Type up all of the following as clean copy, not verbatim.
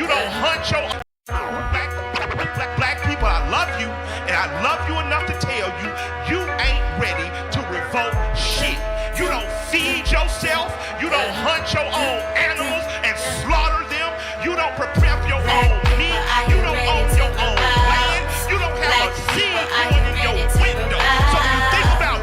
You don't hunt your black people. I love you, and I love you enough to tell you, you ain't ready to revolt shit. You don't feed yourself. You don't hunt your own animals and slaughter them. You don't prepare for your own meat. You don't own your own land. You don't have a seed going in your window. So when you think about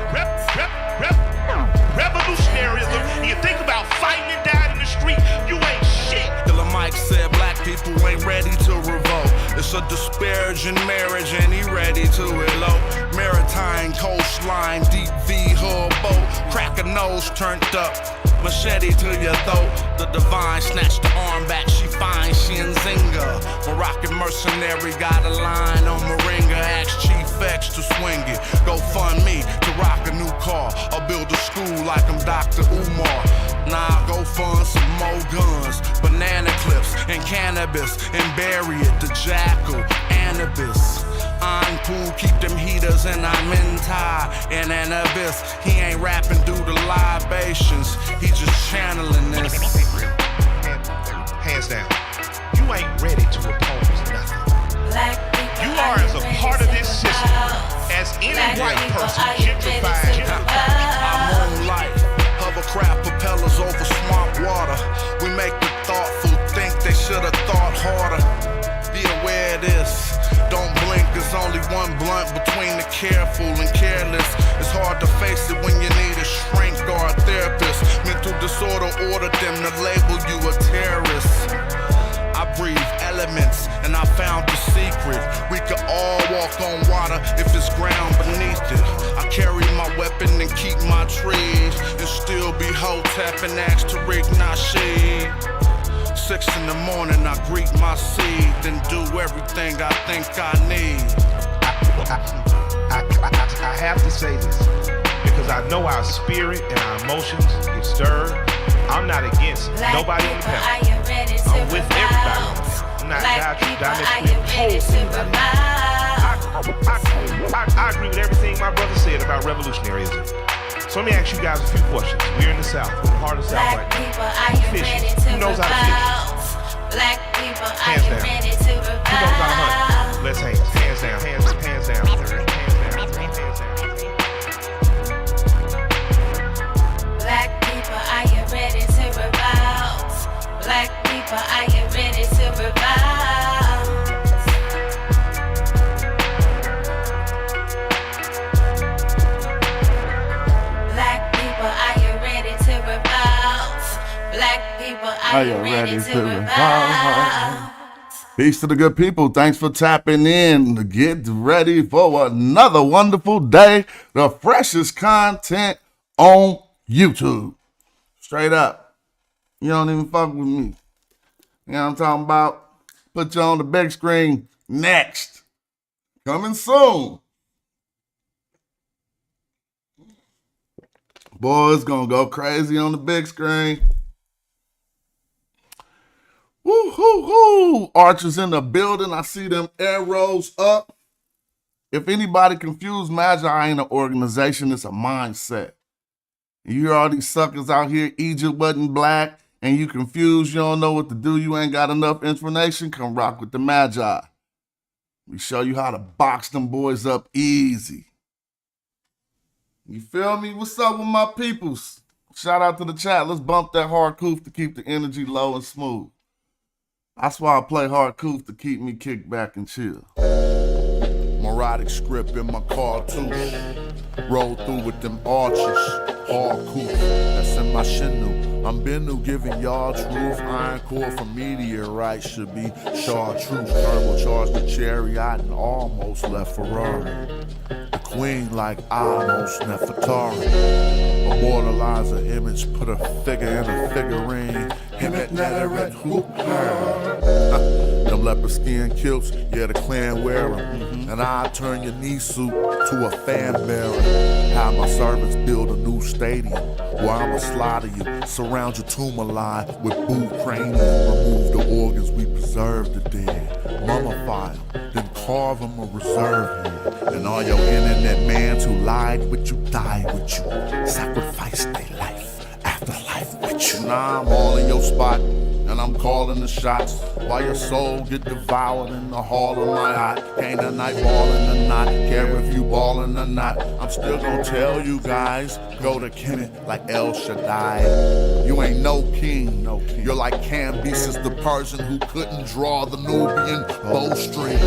revolutionaryism, and you think about fighting and dying in the street, you ain't shit. Killer Mike said black people ain't ready to revolt. It's a disparaging marriage and he ready to elope. Maritime coastline, deep V hull boat. Crack a nose turned up, machete to your throat. The divine snatched the arm back, she fine, she in Zinga. Moroccan mercenary got a line on Moringa. Ask Chief X to swing it. Go fund me to rock a new car or build a school like I'm Dr. Umar. Nah, go fund some more guns, banana clips and cannabis, and bury it, the jackal, Anubis. I'm cool, keep them heaters, and I'm in tie in an abyss. He ain't rapping due to libations, he just channeling this. Hands down, you ain't ready to oppose nothing. You are as a part of this system as any white person gentrified. I'm on life. Hovercraft propellers over swamp water. We make the thoughtful think they should have thought harder. Be aware of this. Don't blink, there's only one blunt between the careful and careless. It's hard to face it when you need a shrink or a therapist. Mental disorder ordered them to label you a terrorist. I breathe elements and I found the secret. We could all walk on water if it's ground beneath it. I carry my weapon and keep my trees, and still be Hotep and ask to rig Nasheed. 6 in the morning I greet my seed, then do everything I think I need. I have to say this because I know our spirit and our emotions get stirred. I'm not against nobody on the panel. I'm with everybody on the panel. I'm not diametrically opposed to anybody. I agree with everything my brother said about revolutionaryism. So let me ask you guys a few questions. We're in the South, we're in the heart of the South right now. Who fishes? Who knows how to fish? Hands down. Who knows how to hunt? Let's hands. Hands down. Hands down. Hands down. Hands down. Black people, are you ready to revolt? Black people, are you ready to revolt? Black people, are you ready to revolt? Black people, are you ready to revolt? Peace to the good people. Thanks for tapping in. Get ready for another wonderful day. The freshest content on YouTube. Straight up. You don't even fuck with me. You know what I'm talking about? Put you on the big screen next. Coming soon. Boys gonna go crazy on the big screen. Woo hoo hoo. Archers in the building. I see them arrows up. If anybody confused, Magi ain't an organization, it's a mindset. You hear all these suckers out here, Egypt wasn't black, and you confused, you don't know what to do, you ain't got enough information, come rock with the Magi. We show you how to box them boys up easy. You feel me? What's up with my peoples? Shout out to the chat. Let's bump that hard coof to keep the energy low and smooth. That's why I play hard coof, to keep me kicked back and chill. Morodic script in my cartouche. Roll through with them archers. Hard cool, that's in my shinu. I'm Bennu giving y'all truth. Iron core from meteorite should be chartreuse. Turbocharged the chariot and almost left Ferrari. The queen like almost Nefertari. Immortalize an image, put a figure in a figurine. Him at Neteret, who them leopard skin kilts, yeah, the clan wear 'em. And I turn your knee suit to a fan bearer. Have my servants build a new stadium where I'ma slaughter you, surround your tomb alive with boot cranium. Remove the organs, we preserve the dead. Mummify them, then carve them a reserve head. And all your internet mans who lied with you, died with you, sacrificed their life, afterlife with you. Now I'm all in your spot, and I'm calling the shots. While your soul get devoured in the hall of my eye. Ain't a night ballin' or not, care if you ballin' or not. I'm still gonna tell you guys, go to Kemet like El Shaddai. You ain't no king, you're like Cambyses the Persian who couldn't draw the Nubian bowstring.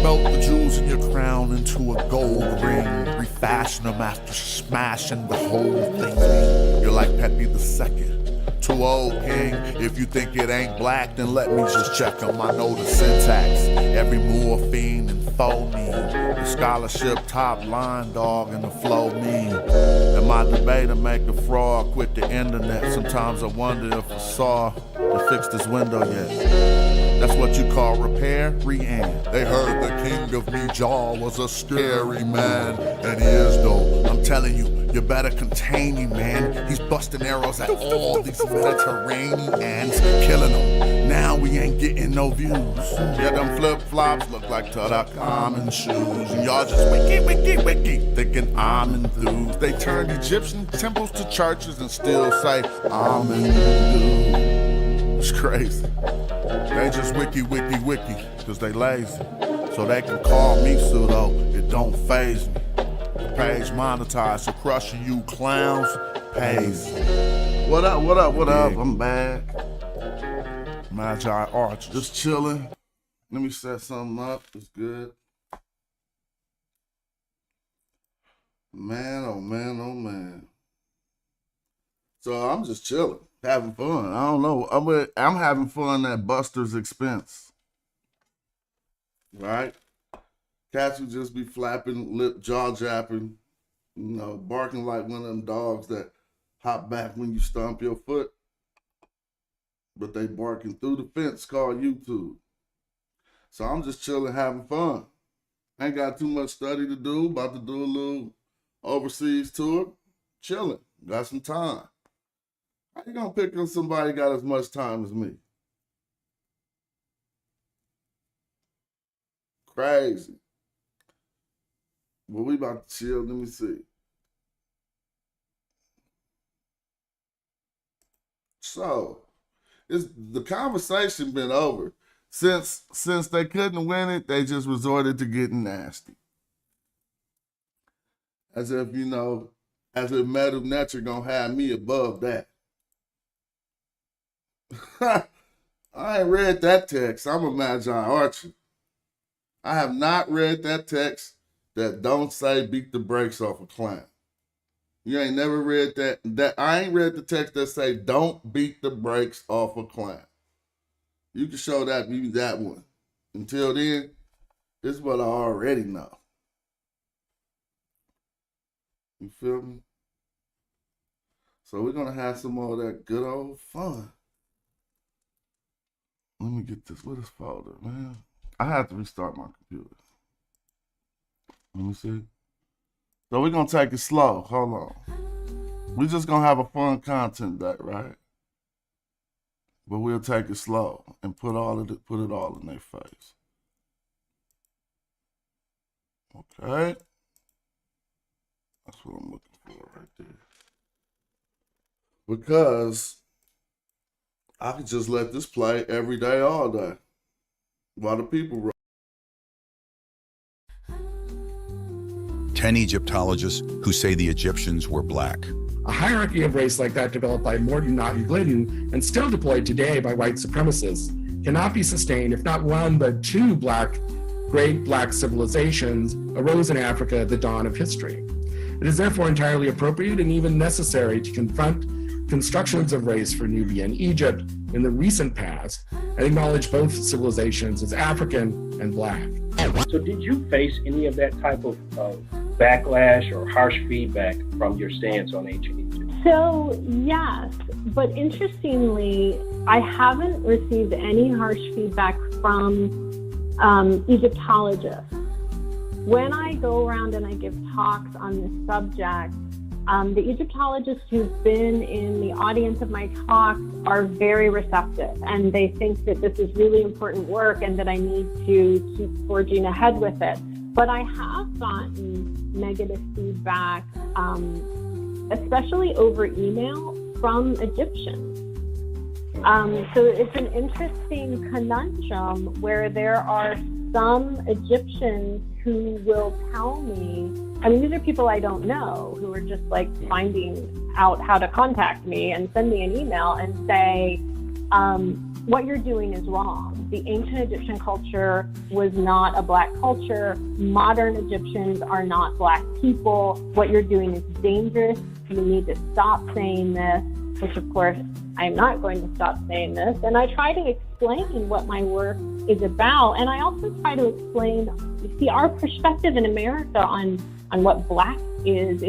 Melt the jewels in your crown into a gold ring. Refashion them after smashing the whole thing. You're like Pepe II. Too old, king. If you think it ain't black, then let me just check them. I know the syntax. Every morphine and phoneme. The scholarship top line, dog, and the flow mean. And my debate to make the fraud quit the internet. Sometimes I wonder if I saw to fix this window yet. That's what you call repair, re-end. They heard the king of Mijal was a scary man. And he is though. I'm telling you, you better contain him, man. He's busting arrows at all these Mediterraneans, killing them. Now we ain't getting no views. Yeah, them flip-flops look like Tutankhamun shoes. And y'all just wiki, thinking I'm enthused. They turned Egyptian temples to churches and still say, I'm enthused. It's crazy. They just wiki, cause they lazy. So they can call me pseudo, it don't faze me. The page monetized, so crushing you clowns pays. What up? I'm back. Magi Arch, Just chilling. Let me set something up. It's good. Man, oh man. So I'm just chilling, having fun. I don't know. I'm having fun at Buster's expense. Right? Cats would just be flapping, lip, jaw japping, barking like one of them dogs that hop back when you stomp your foot. But they barking through the fence called YouTube. So I'm just chilling, having fun. Ain't got too much study to do. About to do a little overseas tour. Chilling. Got some time. How you gonna pick on somebody got as much time as me? Crazy. Well, we about to chill. Let me see. So, the conversation been over. Since they couldn't win it, they just resorted to getting nasty. As if, as if Mother Nature gonna have me above that. I ain't read that text. I'm a Magi Archer. I have not read that text that don't say beat the brakes off a clown. You ain't never read that. I ain't read the text that say don't beat the brakes off a clown. You can show that me that one. Until then, this is what I already know. You feel me? So we're gonna have some more of that good old fun. Let me get this. What is folder, man? I have to restart my computer. Let me see. So we're gonna take it slow. Hold on. We're just gonna have a fun content day, right? But we'll take it slow and put it all in their face. Okay. That's what I'm looking for right there. Because I could just let this play every day, all day, while the people roll. 10 Egyptologists who say the Egyptians were black. A hierarchy of race like that developed by Morton Glidden and still deployed today by white supremacists cannot be sustained if not one but two great black civilizations arose in Africa at the dawn of history. It is therefore entirely appropriate and even necessary to confront constructions of race for Nubia and Egypt in the recent past and acknowledge both civilizations as African and black. So did you face any of that type of backlash or harsh feedback from your stance on ancient Egypt? So yes, but interestingly, I haven't received any harsh feedback from Egyptologists. When I go around and I give talks on this subject, the Egyptologists who've been in the audience of my talks are very receptive, and they think that this is really important work and that I need to keep forging ahead with it. But I have gotten negative feedback, especially over email from Egyptians. So it's an interesting conundrum where there are some Egyptians who will tell me, I mean, these are people I don't know who are just like finding out how to contact me and send me an email and say, what you're doing is wrong. The ancient Egyptian culture was not a Black culture. Modern Egyptians are not Black people. What you're doing is dangerous. You need to stop saying this, which of course, I'm not going to stop saying this. And I try to explain what my work is about. And I also try to explain, you see, our perspective in America on what Black is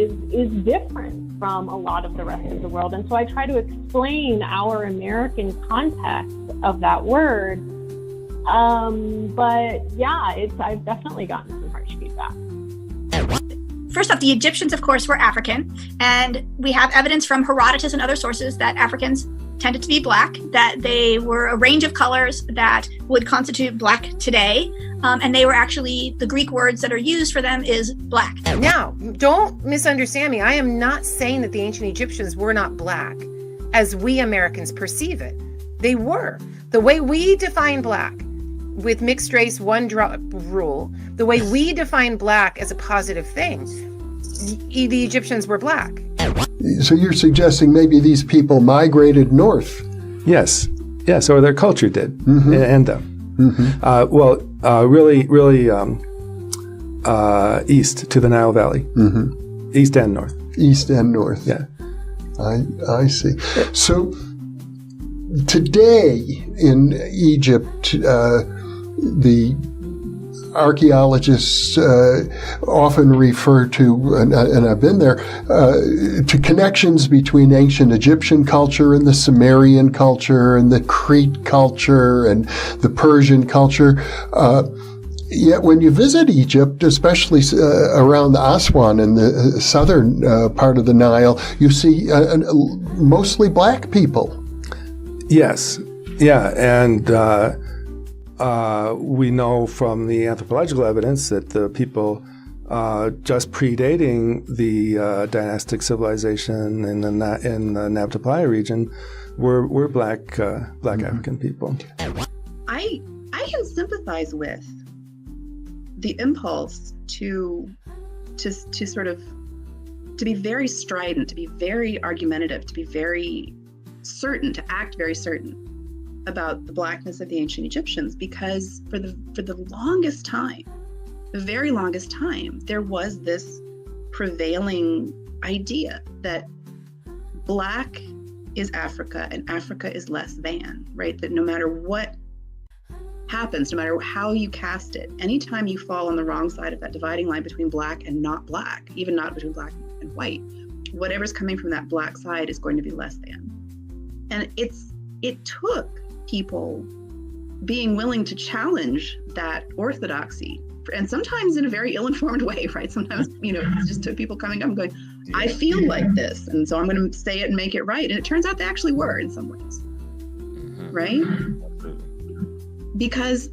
different from a lot of the rest of the world. And so I try to explain our American context of that word. But yeah, I've definitely gotten some harsh feedback. First off, the Egyptians, of course, were African, and we have evidence from Herodotus and other sources that Africans tended to be Black, that they were a range of colors that would constitute Black today, and they were actually, the Greek words that are used for them is Black. Now, don't misunderstand me. I am not saying that the ancient Egyptians were not Black, as we Americans perceive it. They were. The way we define Black, with mixed race one drop rule, the way we define Black as a positive thing, the Egyptians were Black. So you're suggesting maybe these people migrated north? Yes, or their culture did, Mm-hmm. and really east to the Nile Valley, Mm-hmm. east and north. East and north. Yeah, I see. So today in Egypt, the archaeologists often refer to, and I've been there, to connections between ancient Egyptian culture and the Sumerian culture and the Crete culture and the Persian culture. Yet when you visit Egypt, especially around Aswan in the southern part of the Nile, you see mostly Black people. yes, yeah, and we know from the anthropological evidence that the people just predating the dynastic civilization in the Nabta Playa region were Black Mm-hmm. African people. I can sympathize with the impulse to sort of to be very strident, to be very argumentative, to be very certain, to act very certain about the Blackness of the ancient Egyptians, because for the longest time, the very longest time, there was this prevailing idea that Black is Africa and Africa is less than, right? That no matter what happens, no matter how you cast it, anytime you fall on the wrong side of that dividing line between Black and not Black, even not between Black and white, whatever's coming from that Black side is going to be less than. And it took people being willing to challenge that orthodoxy, and sometimes in a very ill-informed way, right? Sometimes, it just took people coming up and going, I feel like this, and so I'm going to say it and make it right. And it turns out they actually were in some ways, right? Because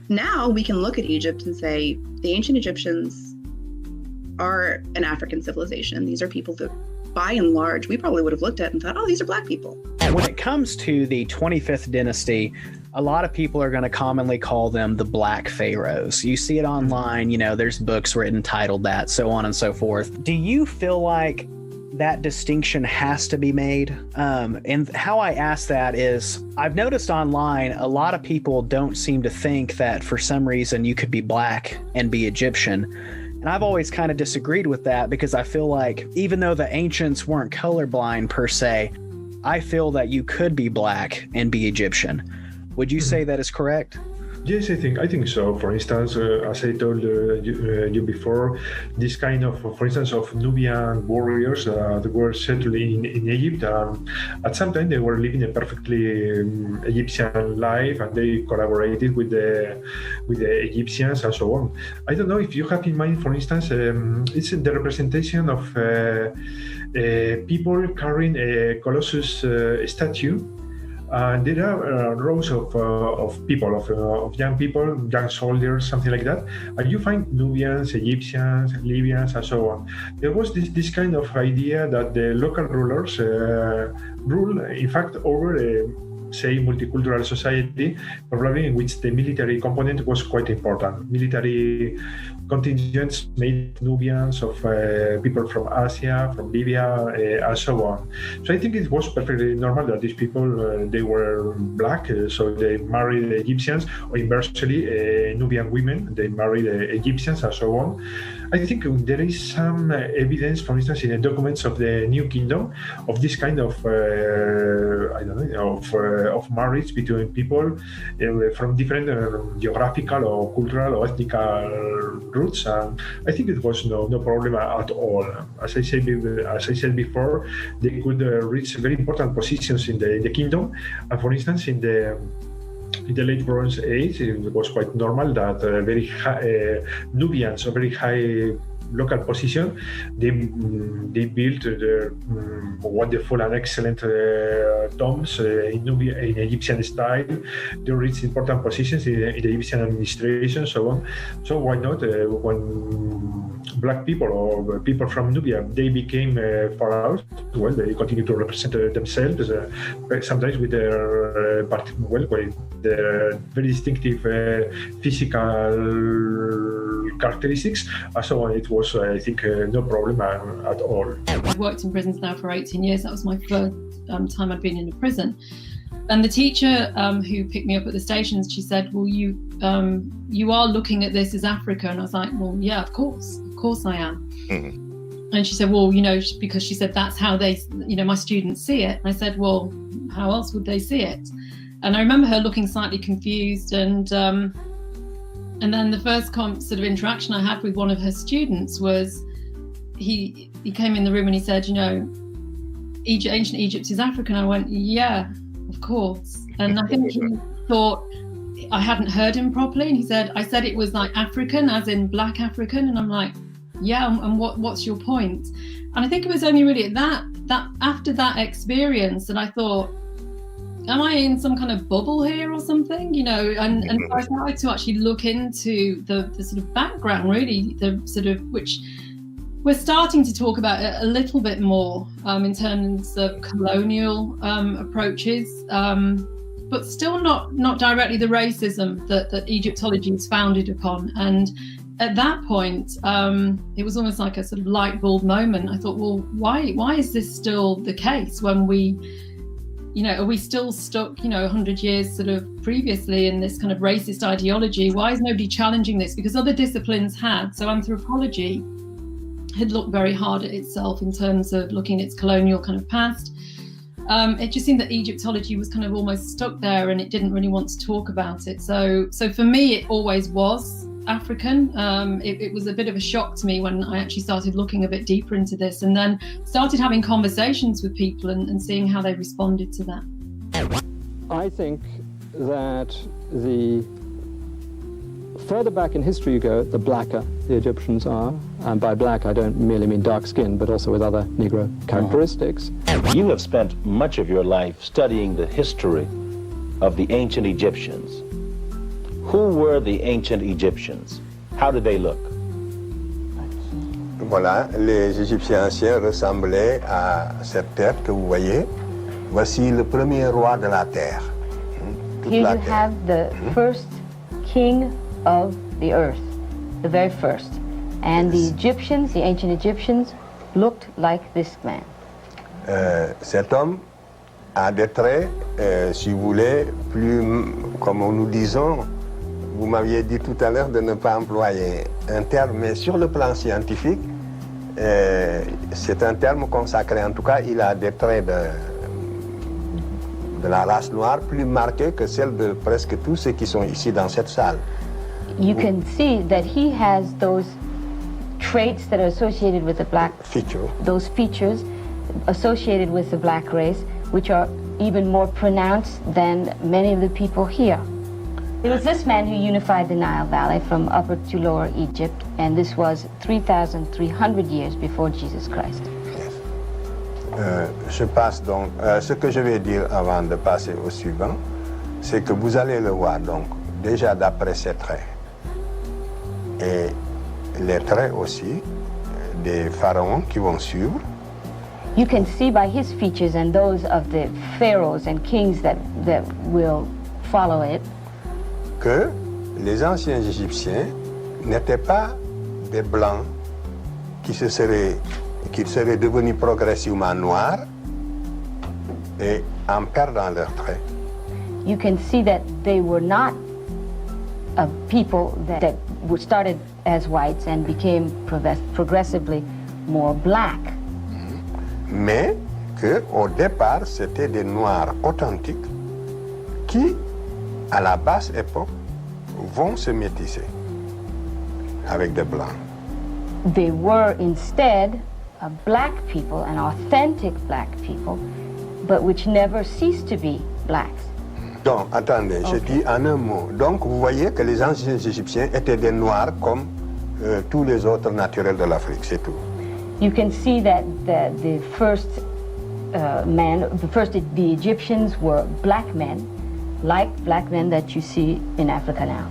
now we can look at Egypt and say, the ancient Egyptians are an African civilization. These are people that, by and large, we probably would have looked at and thought, oh, these are Black people. When it comes to the 25th dynasty, a lot of people are going to commonly call them the Black Pharaohs. You see it online, there's books written titled that, so on and so forth. Do you feel like that distinction has to be made? And how I ask that is, I've noticed online, a lot of people don't seem to think that for some reason you could be Black and be Egyptian. And I've always kind of disagreed with that, because I feel like even though the ancients weren't colorblind per se, I feel that you could be Black and be Egyptian. Would you say that is correct? Yes, I think so. For instance, as I told you before, this kind of, for instance, of Nubian warriors that were settled in Egypt. At some time, they were living a perfectly Egyptian life, and they collaborated with the Egyptians and so on. I don't know if you have in mind, for instance, it's the representation of people carrying a Colossus statue. And there are rows of people, of young people, young soldiers, something like that. And you find Nubians, Egyptians, Libyans, and so on. There was this kind of idea that the local rulers rule, in fact, over say, multicultural society, probably in which the military component was quite important. Military contingents made Nubians, of people from Asia, from Libya, and so on. So I think it was perfectly normal that these people, they were black, so they married Egyptians, or inversely, Nubian women, they married Egyptians, and so on. I think there is some evidence, for instance, in the documents of the New Kingdom, of this kind of, of marriage between people from different geographical or cultural or ethnic roots. I think it was no problem at all. As I said before, they could reach very important positions in the kingdom. And for instance, in the late Bronze Age, it was quite normal that very high, Nubians, a very high local position, they built their wonderful and excellent tombs in Egyptian style. They reached important positions in the Egyptian administration, so on. So why not, when black people or people from Nubia, they became far out, well, they continue to represent themselves, sometimes with their, with their very distinctive physical characteristics, and so on. It was, I think, no problem at all. I've worked in prisons now for 18 years. That was my first time I'd been in a prison. And the teacher who picked me up at the stations, she said, well, you are looking at this as Africa. And I was like, well, yeah, of course I am. Mm-hmm. And she said, well, because she said that's how they, my students see it. And I said, well, how else would they see it? And I remember her looking slightly confused, and then the first sort of interaction I had with one of her students was he came in the room and he said, ancient Egypt is Africa. And I went, yeah, of course. And I think he thought I hadn't heard him properly. And he said, I said it was like African, as in black African. And I'm like, yeah, and what's your point? And I think it was only really at that after that experience that I thought, am I in some kind of bubble here or something? And so I started to actually look into the sort of background, really, the sort of, which we're starting to talk about a little bit more in terms of colonial approaches, but still not directly the racism that Egyptology is founded upon. And at that point, it was almost like a sort of light bulb moment. I thought, well, why is this still the case when we, are we still stuck, 100 years sort of previously in this kind of racist ideology? Why is nobody challenging this? Because other disciplines had. So anthropology had looked very hard at itself in terms of looking at its colonial kind of past. It just seemed that Egyptology was kind of almost stuck there, and it didn't really want to talk about it. So for me, it always was African. It was a bit of a shock to me when I actually started looking a bit deeper into this, and then started having conversations with people and seeing how they responded to that. I think that the further back in history you go, the blacker the Egyptians are. And by black, I don't merely mean dark skin, but also with other Negro characteristics. You have spent much of your life studying the history of the ancient Egyptians. Who were the ancient Egyptians? How did they look? Voilà, les Égyptiens anciens ressemblaient à cette terre que vous voyez. Voici le premier roi de la terre. Here you have the first king of the earth, the very first. And the Egyptians, the ancient Egyptians, looked like this man. Cet homme a des traits, si vous voulez, plus, comme nous disons, vous m'aviez dit tout à l'heure de ne pas employer un terme, mais sur le plan scientifique, c'est un terme consacré. En tout cas, il a des traits de la race noire plus marqués que celles de presque tous ceux qui sont ici dans cette salle. You can see that he has those traits that are associated with the black feature. Those features associated with the black race, which are even more pronounced than many of the people here. It was this man who unified the Nile Valley from Upper to Lower Egypt, and this was 3,300 years before Jesus Christ. Je passe donc, ce que je vais dire avant de passer au suivant, c'est que vous allez le voir donc déjà d'après ses traits et les traits aussi des pharaons qui vont suivre. You can see by his features and those of the pharaohs and kings that will follow it que les anciens Égyptiens n'étaient pas des blancs qui seraient devenus progressivement noirs et en perdant leurs traits. you can see that they were not a people that were started as whites and became progressively more black. Mais qu'au départ, c'était des noirs authentiques qui, à la basse époque, vont se métisser avec des blancs. They were instead a black people, an authentic black people, but which never ceased to be blacks. Donc, attendez, je dis en un mot. Donc, vous voyez que les anciens Égyptiens étaient des noirs comme tous les autres naturels de l'Afrique, c'est tout. You can see that the first the Egyptians were black men, like black men that you see in Africa now.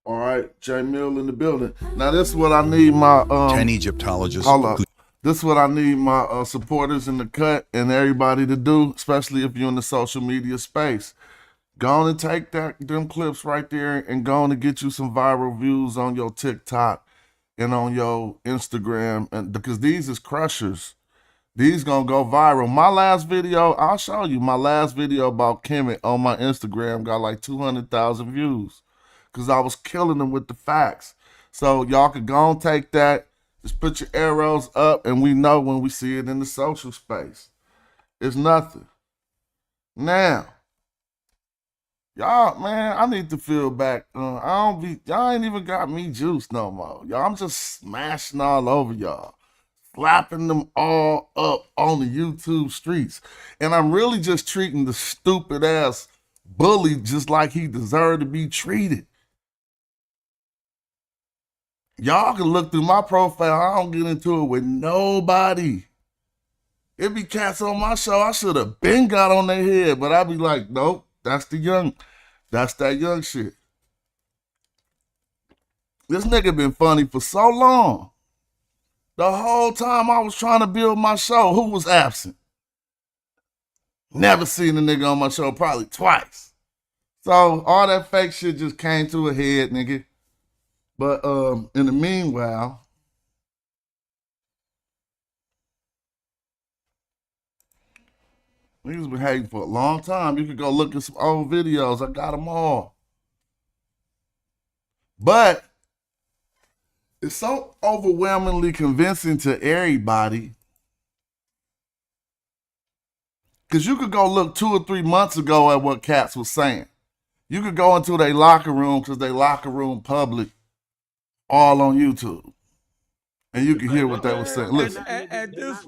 All right, J Mill in the building. Now this is what I need my 10 Egyptologists. Hold up. This is what I need my supporters in the cut and everybody to do, especially if you're in the social media space. Go on and take them clips right there and go on and get you some viral views on your TikTok and on your Instagram, and because these is crushers. These gonna go viral. My last video, I'll show you. My last video about Kemet on my Instagram got like 200,000 views because I was killing them with the facts. So y'all could go and take that. Just put your arrows up, and we know when we see it in the social space. It's nothing. Now, y'all, man, I need to feel back. Y'all ain't even got me juiced no more. Y'all, I'm just smashing all over y'all. Slapping them all up on the YouTube streets. And I'm really just treating the stupid ass bully just like he deserved to be treated. Y'all can look through my profile. I don't get into it with nobody. It be cats on my show. I should have been got on their head, but I be like, nope, that's that young shit. This nigga been funny for so long. The whole time I was trying to build my show, who was absent? Never seen a nigga on my show, probably twice. So all that fake shit just came to a head, nigga. But in the meanwhile, niggas been hating for a long time. You could go look at some old videos. I got them all. But it's so overwhelmingly convincing to everybody. Because you could go look 2 or 3 months ago at what cats was saying. You could go into their locker room because they locker room public all on YouTube. And you can hear what they were saying. Listen. At this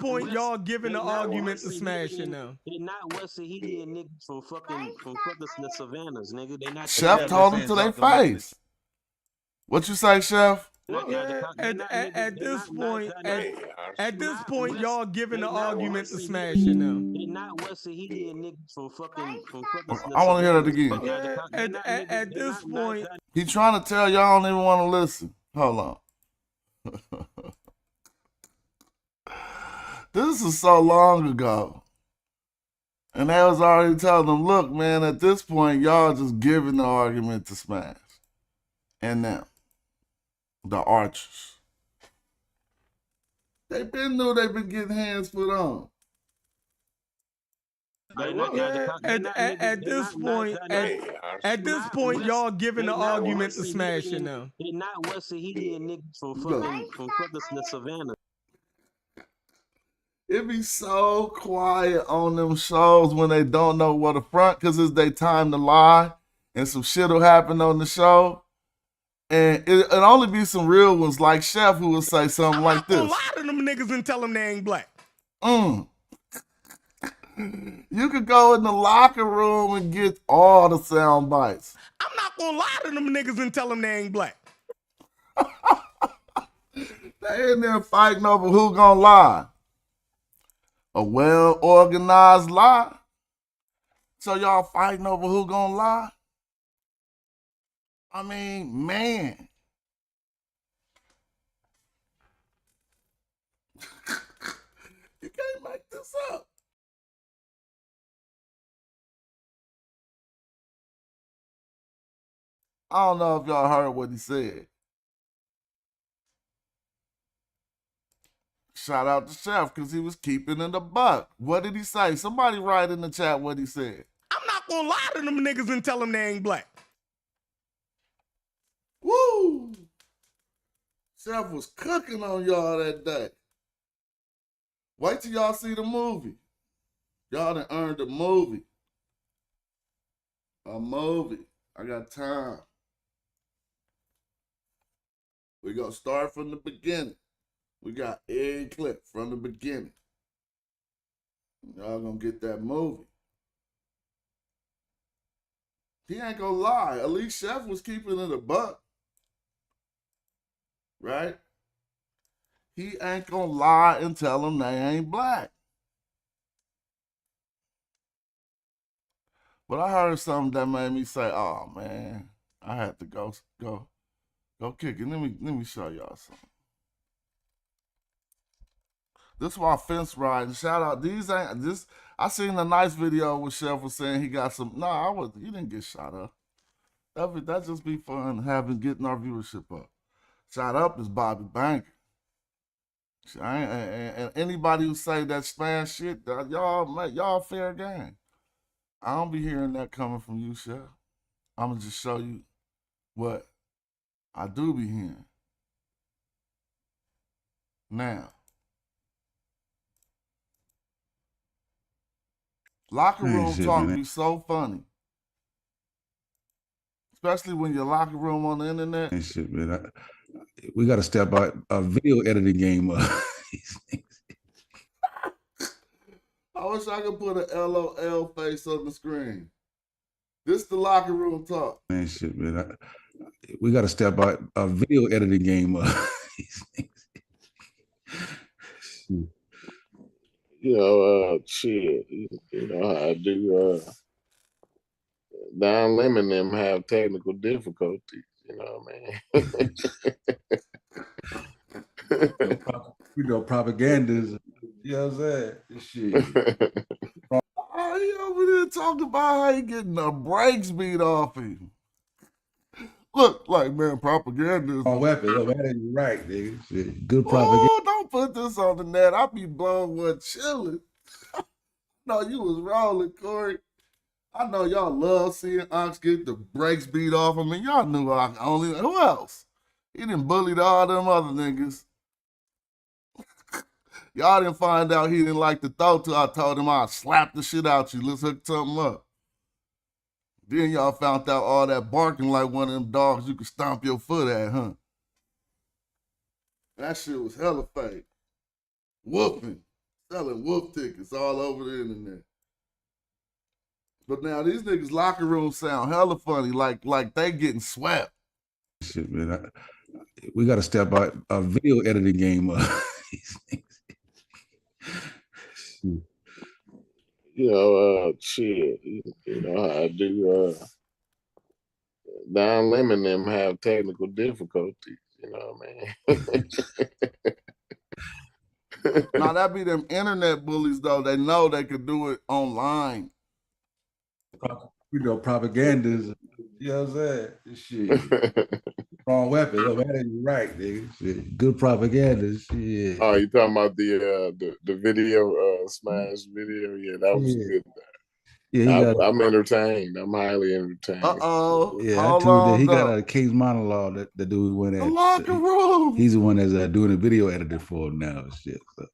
point, y'all giving the argument to smashing now. They're not West Sahelian niggas from fucking the Savannas, nigga. They not. Chef told them to their face. What you say, Chef? At this point, y'all giving the argument to smashing now. They're not West Sahelian niggas from I want to hear that again. At this point, he trying to tell y'all don't even want to listen. Hold on. This is so long ago. And they was already telling them, look, man, at this point, y'all just giving the argument to smash. And now, the archers. They been knew they been getting hands put on. At this point, y'all giving the argument to smashing now. They're not West Sahelian niggas from the Savannah. It be so quiet on them shows when they don't know what to front because it's their time to lie and some shit will happen on the show. And it only be some real ones like Chef who will say something like this. A lot of them niggas and tell them they ain't black. You could go in the locker room and get all the sound bites. I'm not gonna lie to them niggas and tell them they ain't black. They in there fighting over who gonna lie. A well-organized lie. So y'all fighting over who gonna lie? I mean, man. What's up? I don't know if y'all heard what he said. Shout out to Chef because he was keeping in the buck. What did he say? Somebody write in the chat what he said. I'm not gonna lie to them niggas and tell them they ain't black. Woo! Chef was cooking on y'all that day. Wait till y'all see the movie. Y'all done earned a movie. A movie. I got time. We gonna start from the beginning. We got every clip from the beginning. Y'all gonna get that movie. He ain't gonna lie. At least Chef was keeping it a buck. Right? He ain't gonna lie and tell them they ain't black. But I heard something that made me say, oh man, I had to go kick it. Let me show y'all something. This is why fence riding. Shout out. These ain't this. I seen a nice video where Chef was saying he got some. No, he didn't get shot up. That just be fun getting our viewership up. Shot up is Bobby Banker. And anybody who say that smash shit, y'all fair game. I don't be hearing that coming from you, Chef. I'm gonna just show you what I do be hearing. Now, locker room talk be so funny. Especially when your locker room on the internet. And shit, man. We got to step out a video editing game up. I wish I could put an LOL face on the screen. This the locker room talk. Man, shit, man. We got to step out a video editing game up. Shit. You know how I do. Don Lemon them have technical difficulties. You know what I mean? Propaganda. You know what I'm saying? This shit. Oh, he over there talking about how he getting the brakes beat off him. Look, like, man, propaganda is on weapon. Look, that ain't right, nigga. Shit. Good propaganda. Oh, don't put this on the net. I be blown with chilling. No, you was rolling, Corey. I know y'all love seeing Ox get the brakes beat off him, and y'all knew Ox only. Who else? He done bullied all them other niggas. Y'all didn't find out he didn't like to throw till I told him I'd slap the shit out you. Let's hook something up. Then y'all found out all that barking like one of them dogs you could stomp your foot at, huh? That shit was hella fake. Whooping. Selling whoop tickets all over the internet. But now these niggas' locker rooms sound hella funny, like they getting swept. Shit, man. We got to step out a video editing game up. Shit. You know how I do. Don Lemon them have technical difficulties. You know what I mean? Now that be them internet bullies though. They know they could do it online. Propaganda is. You know what I'm saying? This shit. Wrong weapon. Look, that ain't right, nigga. Shit. Good propaganda. Shit. Oh, you talking about the video smash video? Yeah, that was good. Yeah, I'm entertained. I'm highly entertained. Yeah, I told that he got a King's monologue that the dude went at. The locker room. He's the one that's doing a video editor for him now. Shit. So.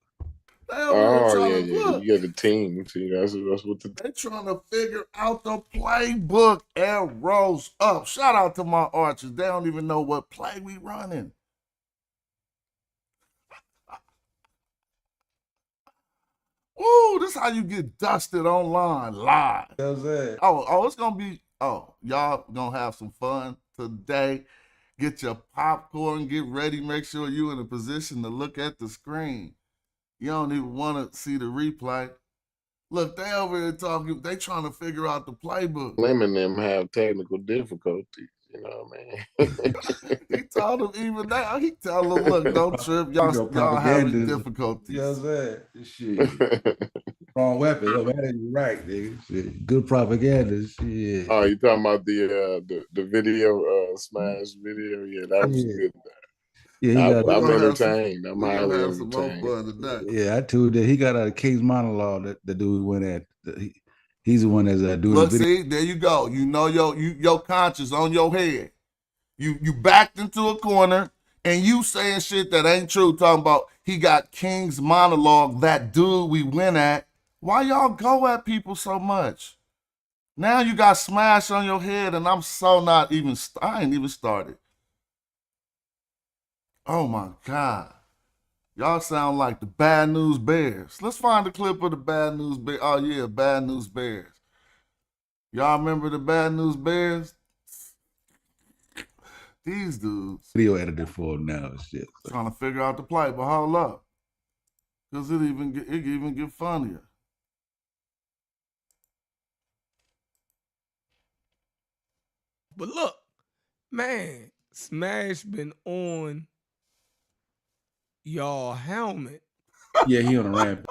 Yeah. You got the team. See, that's what they trying to figure out the playbook. Arrows up. Shout out to my archers. They don't even know what play we running. Ooh, this how you get dusted online live. It's gonna be. Y'all gonna have some fun today. Get your popcorn. Get ready. Make sure you in a position to look at the screen. You don't even want to see the replay. Look, they over here talking. They trying to figure out the playbook. Lemon them have technical difficulties. You know what I mean? He told him even now. He tell him, look, don't trip. Y'all having difficulties. You know what I'm saying? Shit. Wrong weapon. Look, man, you right, nigga. Shit. Good propaganda. Shit. Oh, you talking about the video smash video? Yeah, that was good. Yeah, I'm entertained. I'm highly entertained. Yeah, I told that he got out of King's monologue that the dude went at. He's the one that's doing Look, the video. see, there you go. You know your conscience on your head. You backed into a corner and you saying shit that ain't true. Talking about he got King's monologue. That dude we went at. Why y'all go at people so much? Now you got smash on your head, and I'm so not even. I ain't even started. Oh my God. Y'all sound like the Bad News Bears. Let's find a clip of the Bad News Bears. Oh yeah, Bad News Bears. Y'all remember the Bad News Bears? These dudes. Video editor for him now and shit. Trying to figure out the play, but hold up. Cause it even get funnier. But look, man, Smash been on y'all helmet. Yeah, he on a ramp.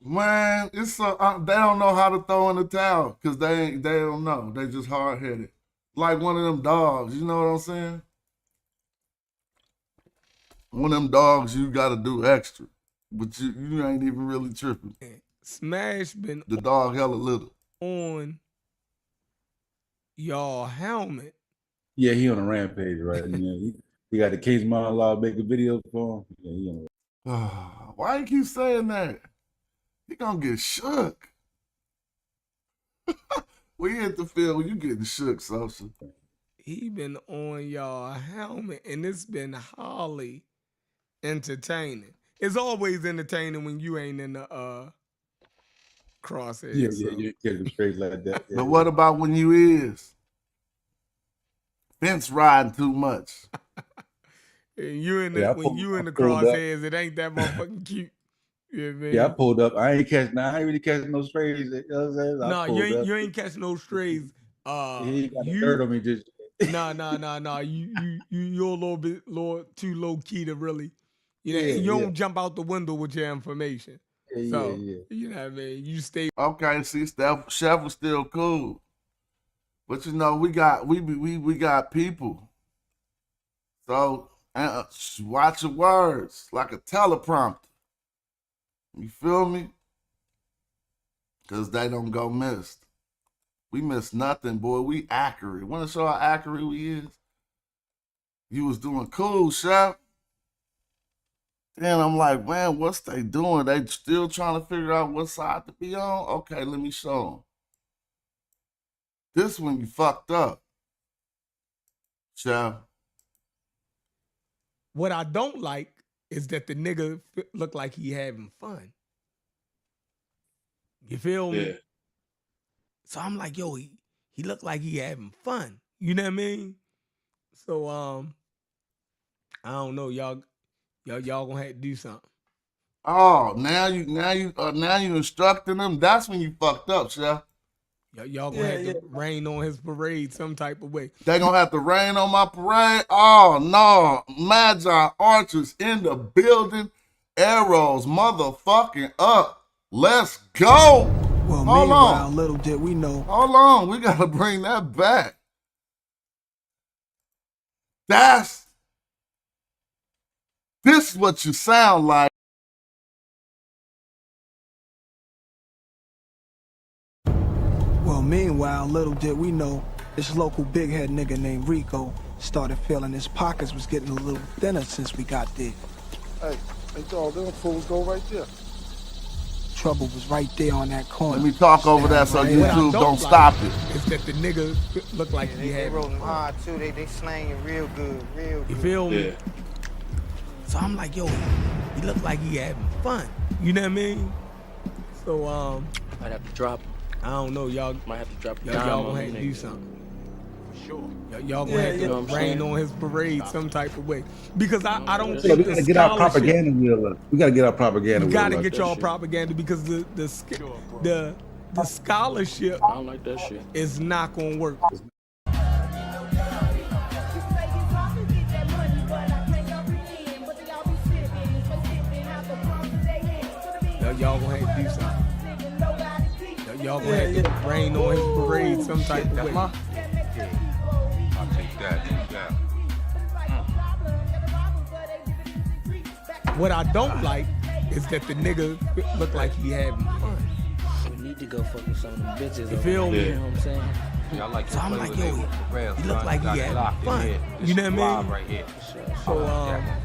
Man, it's they don't know how to throw in the towel because they don't know. They just hard headed, like one of them dogs. You know what I'm saying? One of them dogs you got to do extra, but you ain't even really tripping. Smash been the dog hella little on y'all helmet. Yeah, he on a rampage right now. He got the King's monologue making videos for him. Yeah, he on Why you keep saying that? He gonna get shook. We hit the field, you getting shook, Social. He been on y'all helmet, and it's been highly entertaining. It's always entertaining when you ain't in the crosshairs. Yeah, so. you get him straight like that. Yeah. But what about when you is? Fence riding too much. And you in the when you in the crosshairs, it ain't that motherfucking cute. Yeah, man. Yeah, I pulled up. I ain't really catching no strays. You know what I'm saying? No, you ain't catching no strays. He got the dirt on me just. Nah. You're a little bit too low key to really. You know, Yeah, you don't jump out the window with your information. So yeah. you know what I mean. You stay. Okay, see, Chef was still cool, but you know we got people. So watch your words like a teleprompter. You feel me? Cause they don't go missed. We miss nothing, boy. We accurate. Want to show how accurate we is? You was doing cool, Chef. Then I'm like, man, what's they doing? They still trying to figure out what side to be on? Okay, let me show them. This one you fucked up, Chef. What I don't like is that the nigga look like he having fun. You feel me? Yeah. So I'm like, yo, he look like he having fun. You know what I mean? So I don't know, y'all gonna have to do something. Oh, now you instructing them. That's when you fucked up, Chef. Y'all gonna have to rain on his parade some type of way. They gonna have to rain on my parade? Oh no, Magi Archers in the building, arrows motherfucking up. Let's go. Well, Hold meanwhile, on. little did we know. Hold on, we gotta bring that back. This is what you sound like. Well, meanwhile, little did we know, this local big head nigga named Rico started feeling his pockets was getting a little thinner since we got there. Hey dog, them fools go right there. Trouble was right there on that corner. Let me talk over that so YouTube don't stop it. Is that the nigga look like he They having rolling fun. hard too. They slanging real good, real good. You feel me? Yeah. So I'm like, yo, he look like he having fun. You know what I mean? So Might have to drop. I don't know, y'all Might have to drop. y'all gonna have to do something. For sure. Y'all gonna have to rain on his parade some type of way. Because I don't Yeah, think we the gotta get our scholarship- propaganda wheel up. We gotta get our propaganda You wheel gotta up. get y'all propaganda because the the scholarship I don't like that shit. is not gonna work. Y'all gonna have to do something. Y'all gonna have to rain on his parade some type of way. I'll take that. What I don't like is that the nigga look like he having fun. We need to go fuck with some of them bitches. You feel me? You know what I'm saying? Y'all like So I'm like, yo, he look like he having fun. You know what I mean? Right here. So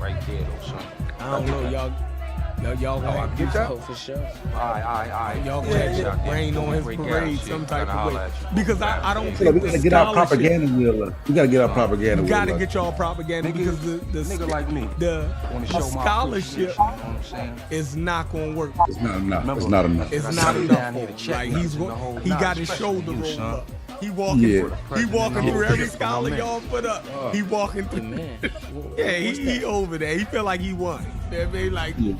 right there, though, son. I don't know, y'all gonna have to do something. For sure. All right. Y'all gonna have to rain on his parade some type of way. Because I don't think We gotta get our propaganda wheel. We gotta get our propaganda You wheel. gotta get y'all propaganda because the nigga like me. The show my scholarship appreciation, you know what I'm saying? is not gonna work. It's not enough. It's not enough. It's not enough. Like he got his shoulder rolled up. He walking through every scholar y'all put up. He walking through. Yeah, he over there. He feel like he won. You know what I mean? Like, you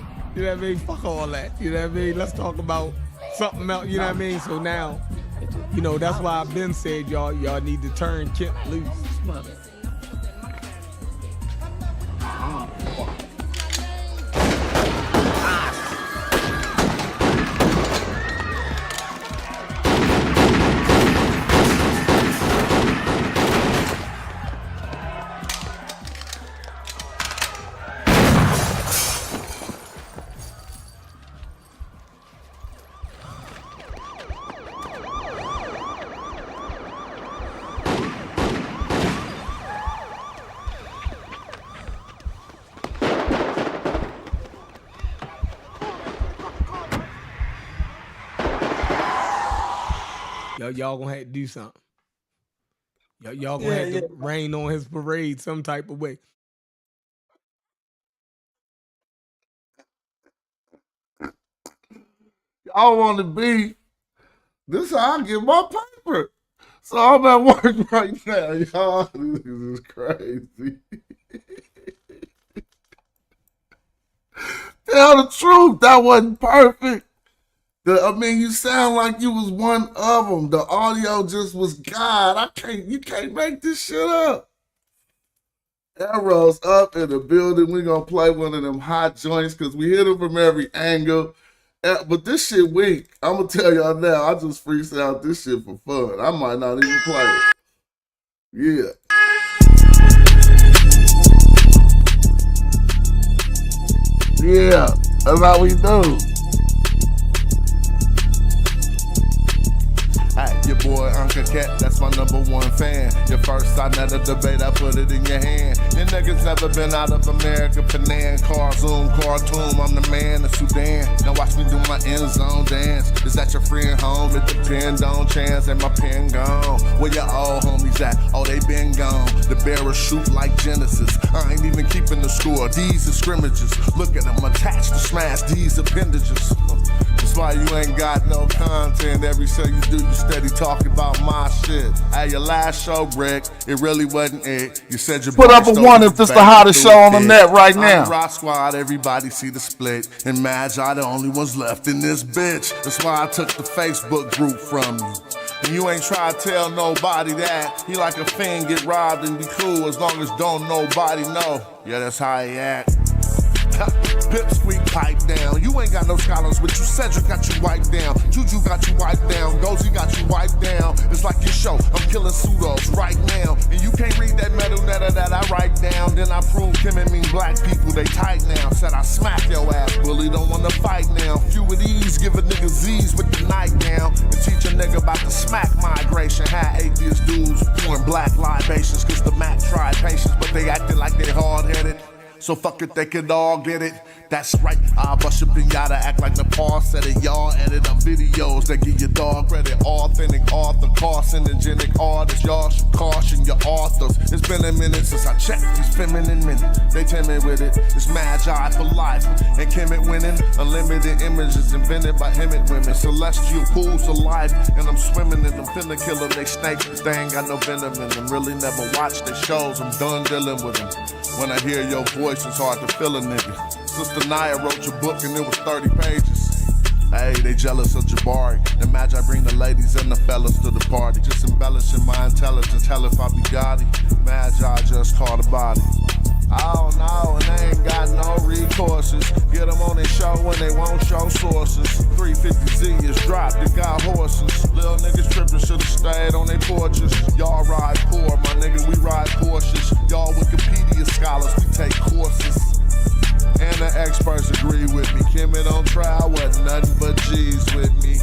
know what I mean? Fuck all that. You know what I mean? Let's talk about something else. You know what I mean? So now, you know, that's why I've been said y'all need to turn Kent loose. Y'all gonna have to do something. Y'all gonna have to rain on his parade some type of way. Y'all want to be, this is how I get my paper. So I'm at work right now, y'all. This is crazy. Tell the truth, that wasn't perfect. I mean, you sound like you was one of them. The audio just was God. You can't make this shit up. Arrows up in the building. We're going to play one of them hot joints because we hit them from every angle. But this shit weak. I'm going to tell y'all now, I just freestyle this shit for fun. I might not even play it. Yeah. Yeah, that's how we do. Hey, your boy Uncle Cat, that's my #1 fan. Your first sign at a debate, I put it in your hand. Your niggas never been out of America, Penang, Khartoum, I'm the man of Sudan. Now watch me do my end zone dance. Is that your friend home? It depends on chance, and my pen gone. Where your old homies at? Oh, they been gone. The bearers shoot like Genesis. I ain't even keeping the score. These are scrimmages. Look at them attached to smash these appendages. That's why you ain't got no content. Every show you do, you steady talking about my shit. At your last show, Greg, it really wasn't it. You said you put up a 1 if this the hottest show on the net right now. Rock Squad, everybody see the split. And Magi the only ones left in this bitch. That's why I took the Facebook group from you. And you ain't try to tell nobody that. He like a fan, get robbed and be cool as long as don't nobody know. Yeah, that's how he act. Pipsqueak pipe down. You ain't got no scholars, but you said you got you wiped down. Juju got you wiped down. Gozy got you wiped down. It's like your show. I'm killing pseudos right now. And you can't read that metal letter that I write down. Then I prove Kim and mean black people, they tight now. Said I smack your ass, bully, don't wanna fight now. Few of these, give a nigga Z's with the nightgown. And teach a nigga about the smack migration. Had atheist dudes pouring black libations. Cause the Mac tried patience, but they acted like they hard-headed. So fuck it, they could all get it. That's right, I bust your pinata, act like Nepal said it. Y'all edit on videos that give your dog credit. Authentic author, carcinogenic artist. Y'all should caution your authors. It's been a minute since I checked these feminine minutes. They timid with it. It's Magi for life. And Kemet winning. Unlimited images invented by Hemet women. Celestial pools of life. And I'm swimming in them. Finna kill them. They snakes, but they ain't got no venom in them. Really never watch their shows. I'm done dealing with them. When I hear your voice, it's hard to feel a nigga. Sister Naya wrote your book and it was 30 pages. Hey, they jealous of Jabari. The Magi bring the ladies and the fellas to the party. Just embellishing my intelligence. Hell if I be Gotti. Magi just caught a body. Oh no, and they ain't got no recourses. Get them on their show when they won't show sources. 350Z is dropped, it got horses. Little niggas tripping, should've stayed on their porches. Y'all ride poor, my nigga, we ride Porsches. Y'all Wikipedia scholars, we take courses. And the experts agree with me. Kimmit on trial, wasn't nothing but G's with me.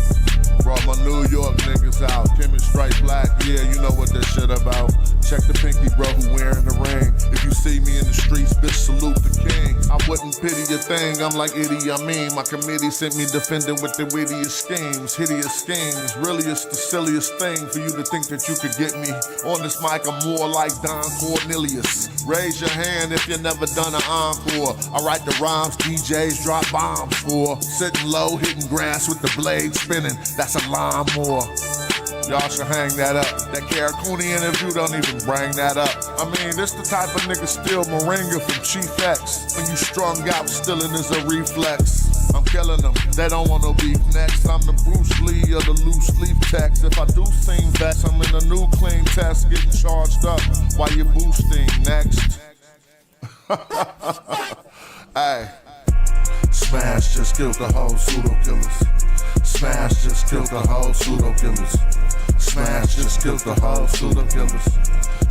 Brought my New York niggas out. Kimmit straight black, yeah, you know what this shit about. Check the pinky, bro, who wearing the ring. If you see me in the streets, bitch, salute the king. I wouldn't pity a thing, I'm like Idi Amin. My committee sent me defending with the wittiest schemes. Hideous schemes, really it's the silliest thing for you to think that you could get me. On this mic, I'm more like Don Cornelius. Raise your hand if you never done an encore. I write the rhymes, DJs drop bombs for. Sitting low, hitting grass with the blade spinning. That's a lawnmower. Y'all should hang that up. That Caracuni interview don't even bring that up. I mean, this the type of nigga steal Moringa from Chief X. When you strung out, stealing is a reflex. I'm killing them, they don't want no beef next. I'm the Bruce Lee of the loose leaf text. If I do seem vexed, I'm in a new clean test, getting charged up while you're boosting next. Hey, Smash just killed the whole pseudo killers. Smash just killed the whole pseudo killers. Smash just killed the whole pseudo killers.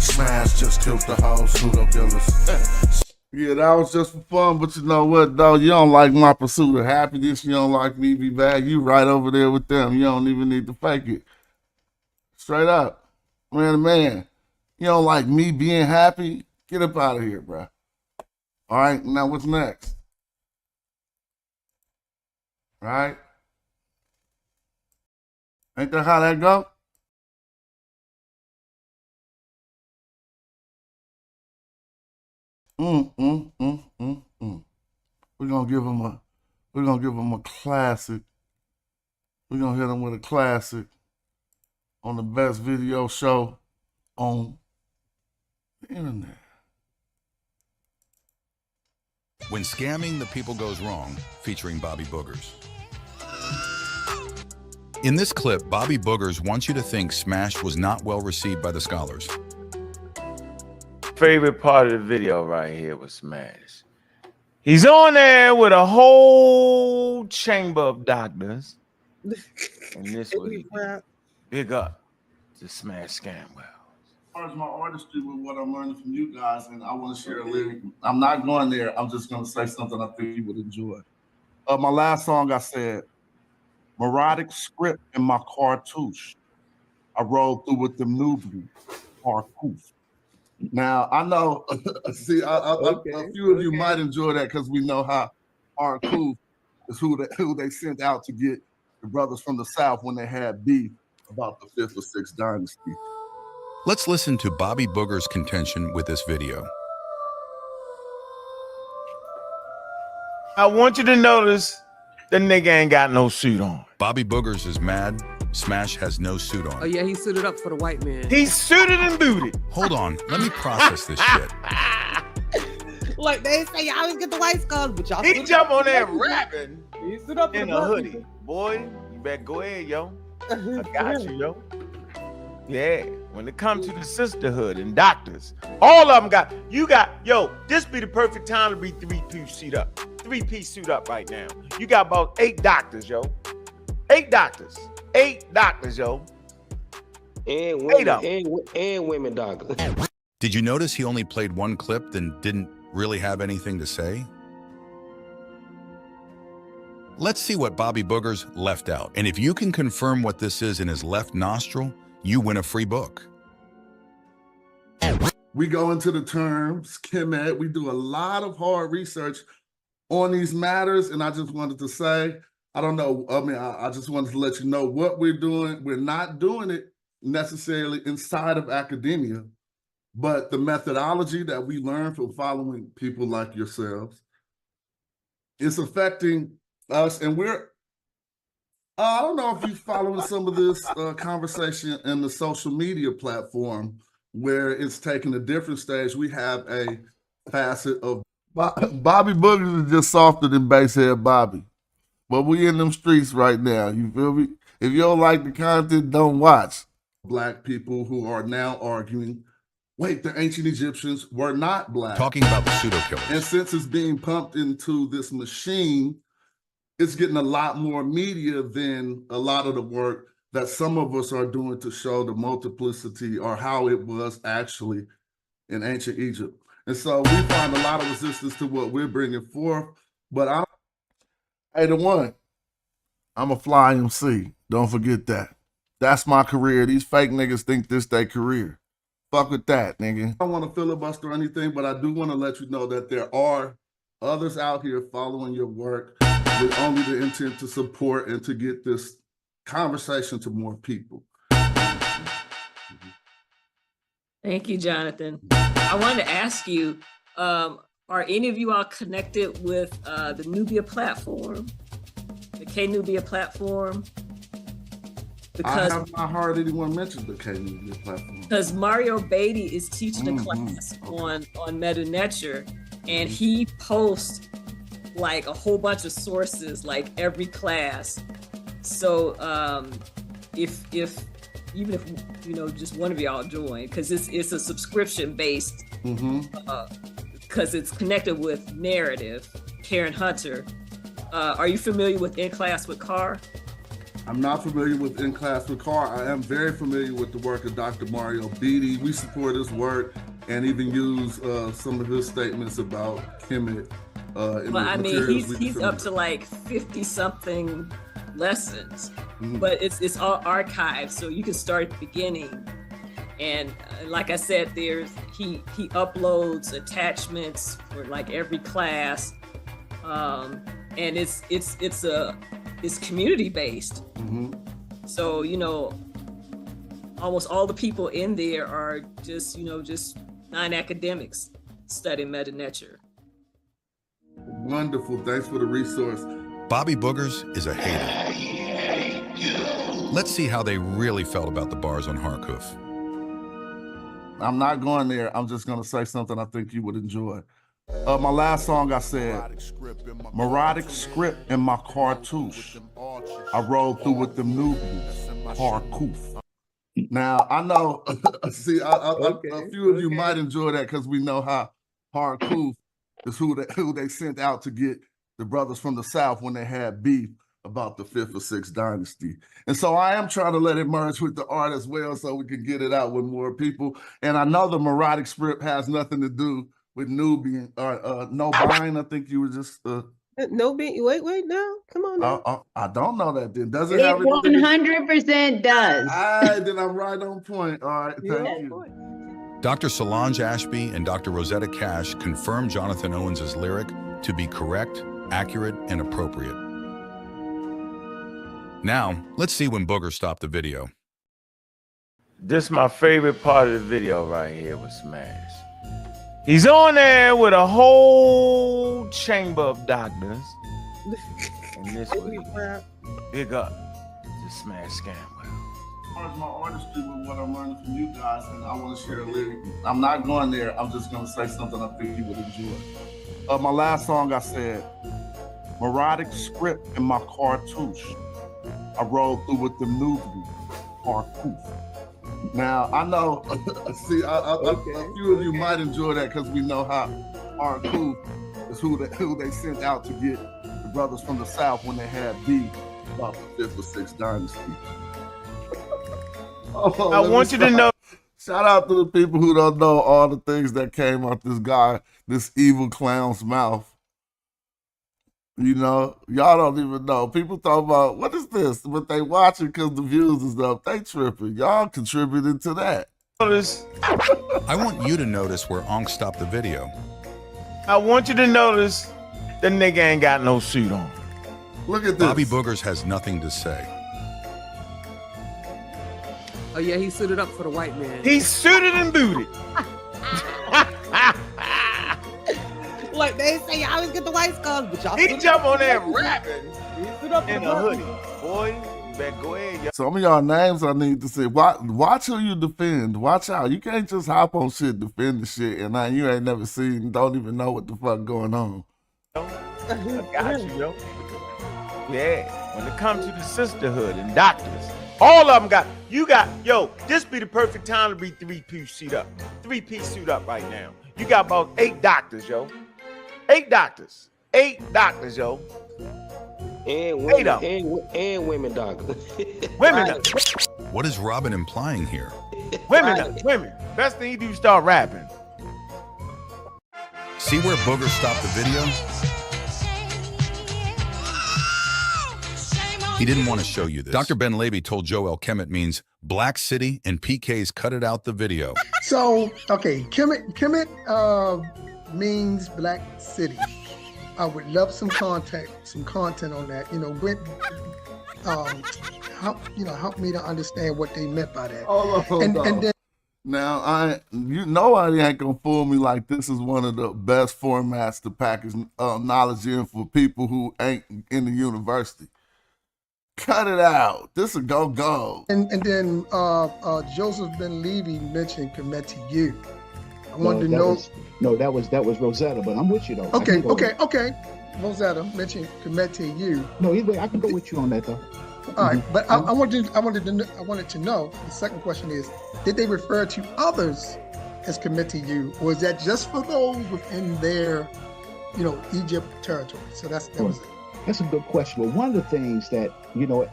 Smash just killed the whole pseudo killers. Yeah, that was just for fun, but you know what, though? You don't like my pursuit of happiness. You don't like me be bad. You right over there with them. You don't even need to fake it. Straight up. Man to man. You don't like me being happy? Get up out of here, bro. All right, now what's next? Right? Ain't that how that go? We're gonna give him a classic. We're gonna hit him with a classic on the best video show on the internet. When Scamming the People Goes Wrong, featuring Bobby Boogers. In this clip, Bobby Boogers wants you to think Smash was not well received by the scholars. Favorite part of the video right here was Smash. He's on there with a whole chamber of doctors. And this was big up to Smash Scamwell. As far as my artistry with what I'm learning from you guys, and I want to share a lyric. I'm not going there. I'm just going to say something I think you would enjoy. My last song, I said, melodic script in my cartouche. I rolled through with them newbies, cartouche. Now, I know, see, a few of you might enjoy that because we know how cartouche is who they sent out to get the brothers from the South when they had beef about the 5th or 6th dynasty. Let's listen to Bobby Boogers' contention with this video. I want you to notice the nigga ain't got no suit on. Bobby Boogers is mad. Smash has no suit on. Oh yeah, he suited up for the white man. He's suited and booted. Hold on, let me process this shit. Like they say, y'all always get the white skulls, but y'all. He jump on there rapping He stood up in a hoodie. Boy, you better go ahead, yo. I got you, yo. Yeah, when it comes to the sisterhood and doctors, all of them this be the perfect time to be three-piece suit up. Three-piece suit up right now. You got about 8 doctors, yo. 8 doctors. 8 doctors, yo. And women, and women doctors. Did you notice he only played one clip and didn't really have anything to say? Let's see what Bobby Boogers left out. And if you can confirm what this is in his left nostril, you win a free book. We go into the terms, Kemet. We do a lot of hard research on these matters, and I just wanted to say, I don't know, I just wanted to let you know what we're doing. We're not doing it necessarily inside of academia, but the methodology that we learn from following people like yourselves is affecting us, and I don't know if you're following some of this conversation in the social media platform where it's taking a different stage. We have a facet of Bobby Boogers is just softer than Basehead Bobby. But we in them streets right now. You feel me? If you don't like the content, don't watch. Black people who are now arguing, wait, the ancient Egyptians were not black. Talking about the pseudo killers. And since it's being pumped into this machine, it's getting a lot more media than a lot of the work that some of us are doing to show the multiplicity or how it was actually in ancient Egypt. And so we find a lot of resistance to what we're bringing forth. But I'm a fly MC. Don't forget that. That's my career. These fake niggas think this their career. Fuck with that, nigga. I don't want to filibuster or anything, but I do want to let you know that there are others out here following your work with only the intent to support and to get this conversation to more people. Thank you, Jonathan. I wanted to ask you, are any of you all connected with the Nubia platform, the K-Nubia platform? Because I have not heard anyone mention the K-Nubia platform. Because Mario Beatty is teaching a class on Meta Nature, and he posts like a whole bunch of sources like every class. So if even if just one of y'all join, because it's a subscription based, because it's connected with Narrative, Karen Hunter. Are you familiar with In Class with Carr? I'm not familiar with In Class with Carr. I am very familiar with the work of Dr. Mario Beatty. We support his work and even use some of his statements about Kemet. Well, I mean, he's up to like 50 something lessons, but it's all archived, so you can start at the beginning. And like I said, he uploads attachments for like every class, and it's community based. So almost all the people in there are just non-academics studying Meta Nature. Wonderful. Thanks for the resource. Bobby Boogers is a hater. Let's see how they really felt about the bars on Harkuf. I'm not going there. I'm just going to say something I think you would enjoy. My last song, I said, melodic script in my cartouche. I rolled through with them newbies, Harkuf. Now, I know, see, a few of you might enjoy that because we know how Harkuf is who they sent out to get the brothers from the South when they had beef about the 5th or 6th dynasty. And so I am trying to let it merge with the art as well so we can get it out with more people. And I know the melodic script has nothing to do with Nubian or Nobian. I think you were just Nubian. Wait, no, come on now. I don't know that then. Does it It have 100% does. Then I'm right on point. All right, thank you. Dr. Solange Ashby and Dr. Rosetta Cash confirmed Jonathan Owens' lyric to be correct, accurate, and appropriate. Now, let's see when Booger stopped the video. This is my favorite part of the video right here with Smash. He's on there with a whole chamber of doctors. And this was big up to Smash Scamwell. As far as my artistry with what I'm learning from you guys, and I want to share a lyric. I'm not going there. I'm just going to say something I think you would enjoy. My last song, I said, melodic script in my cartouche. I rolled through with them newbies, Harkuf. Now, I know, see, a few of you might enjoy that because we know how Harkuf is who they sent out to get the brothers from the South when they had beef about the 5th or 6th dynasty. I want you to know. Shout out to the people who don't know all the things that came out this evil clown's mouth. Y'all don't even know. People talk about, what is this? But they watching because the views is up. They tripping. Y'all contributed to that. I want you to notice where Onk stopped the video. I want you to notice the nigga ain't got no suit on. Look at this. Bobby Boogers has nothing to say. Oh yeah, he suited up for the white man. He's suited and booted. Like they say, you always get the white skulls, but y'all. He jump on there rapping in a hoodie. Boy, you better go ahead. Some of y'all names I need to say. Watch who you defend. Watch out. You can't just hop on shit, defend the shit, and now you ain't never seen, don't even know what the fuck going on. I got you, yo. Yeah, when it comes to the sisterhood and doctors, all of them got, yo, this be the perfect time to be three-piece suit up. Three-piece suit up right now. You got about 8 doctors, yo. 8 doctors. 8 doctors, yo. And 8 women, of them. and women doctors. Women. What is Robin implying here? Women. Best thing you do is start rapping. See where Booger stopped the video? He didn't want to show you this. Dr. Ben Levy told Joel Kemet means Black City, and PK's cut it out the video. So, okay, Kemet means Black City. I would love some content on that. Help me to understand what they meant by that. And then Now, nobody ain't gonna fool me like this is one of the best formats to package knowledge in for people who ain't in the university. Cut it out. This is go. And then Joseph Ben Levy mentioned Kemet U. I wanted to know. That was Rosetta, but I'm with you though. Okay. Rosetta mentioned Kemet U. No, either way, I can go with you on that though. All right, but I wanted to know. The second question is: did they refer to others as Kemet U, or is that just for those within their, Egypt territory? So that was it. That's a good question. But one of the things that,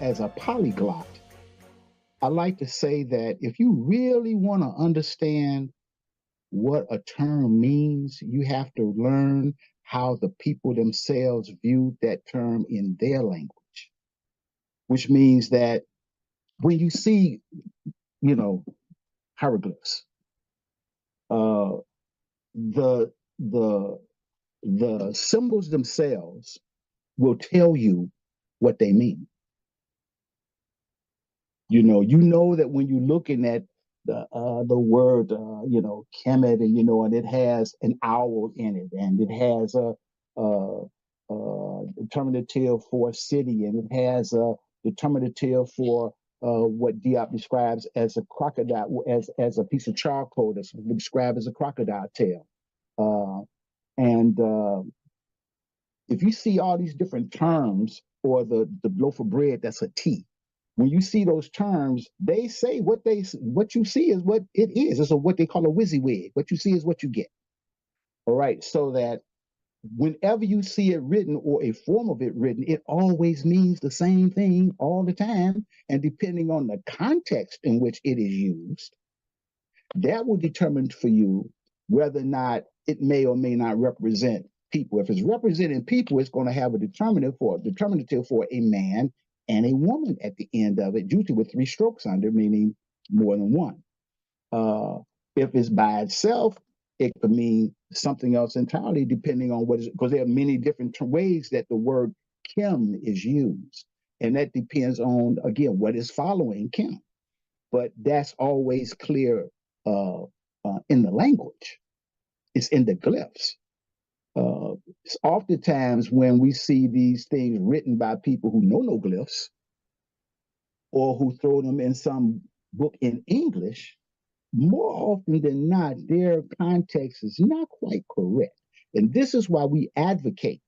as a polyglot, I like to say that if you really want to understand what a term means, you have to learn how the people themselves viewed that term in their language, which means that when you see, hieroglyphs, the symbols themselves will tell you what they mean. You know that when you're looking at the word, Kemet, and it has an owl in it, and it has a determinative for city, and it has a determinative for what Diop describes as a crocodile, as a piece of charcoal that's described as a crocodile tail. If you see all these different terms, or the loaf of bread that's a T, when you see those terms, they say what you see is what it is. It's what they call a WYSIWYG. What you see is what you get. All right, so that whenever you see it written or a form of it written, it always means the same thing all the time. And depending on the context in which it is used, that will determine for you whether or not it may or may not represent people. If it's representing people, it's going to have a determinative for a man and a woman at the end of it, usually with 3 strokes under, meaning more than one. If it's by itself, it could mean something else entirely, depending on because there are many different ways that the word Kim is used. And that depends on, again, what is following Kim. But that's always clear in the language. It's in the glyphs. It's oftentimes when we see these things written by people who know no glyphs, or who throw them in some book in English, more often than not, their context is not quite correct. And this is why we advocate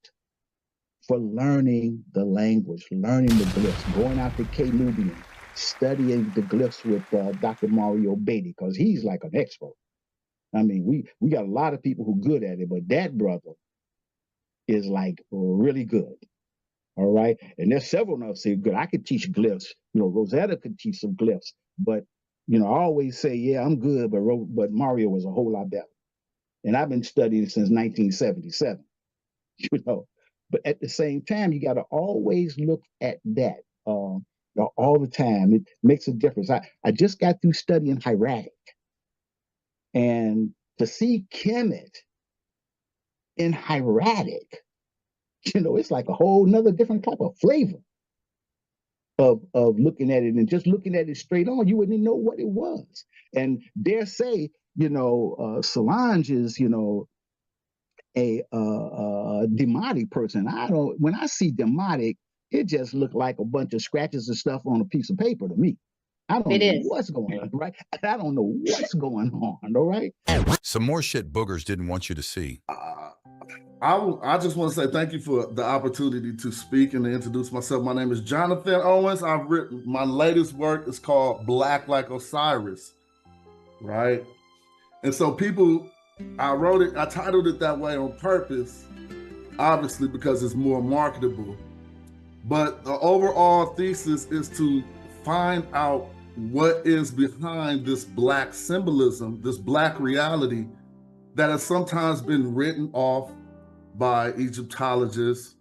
for learning the language, learning the glyphs, going out to K-Nubian, studying the glyphs with Dr. Mario Beatty, because he's like an expert. I mean, we got a lot of people who are good at it, but that brother is like really good. All right. And there's several of us who are good. I could teach glyphs. Rosetta could teach some glyphs, but I always say, yeah, I'm good, but Mario was a whole lot better. And I've been studying since 1977. But at the same time, you got to always look at that all the time. It makes a difference. I just got through studying hieratic, and to see Kemet in hieratic, it's like a whole nother different type of flavor of looking at it, and just looking at it straight on, you wouldn't know what it was. And dare say, Solange is, a demotic person. When I see demotic, it just looked like a bunch of scratches and stuff on a piece of paper to me. I don't know what's going on, right? I don't know what's going on, all right? Some more shit Boogers didn't want you to see. I just want to say thank you for the opportunity to speak and to introduce myself. My name is Jonathan Owens. I've written my latest work is called Black Like Osiris, right? And so I titled it that way on purpose, obviously because it's more marketable. But the overall thesis is to find out what is behind this Black symbolism, this Black reality that has sometimes been written off by Egyptologists.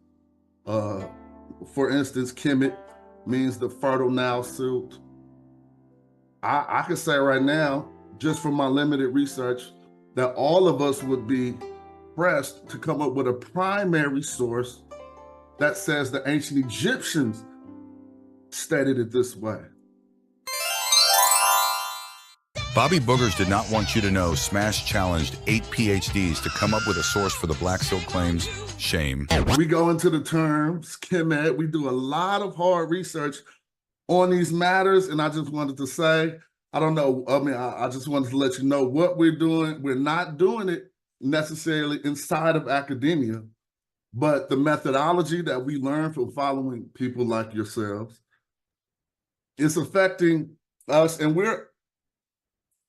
For instance, Kemet means the fertile Nile suit. I can say right now, just from my limited research, that all of us would be pressed to come up with a primary source that says the ancient Egyptians stated it this way. Bobby Boogers did not want you to know Smash challenged 8 PhDs to come up with a source for the Black Silk claims. Shame. We go into the terms, Kemet. We do a lot of hard research on these matters, and I just wanted to say, I don't know, I just wanted to let you know what we're doing. We're not doing it necessarily inside of academia, but the methodology that we learn from following people like yourselves is affecting us, and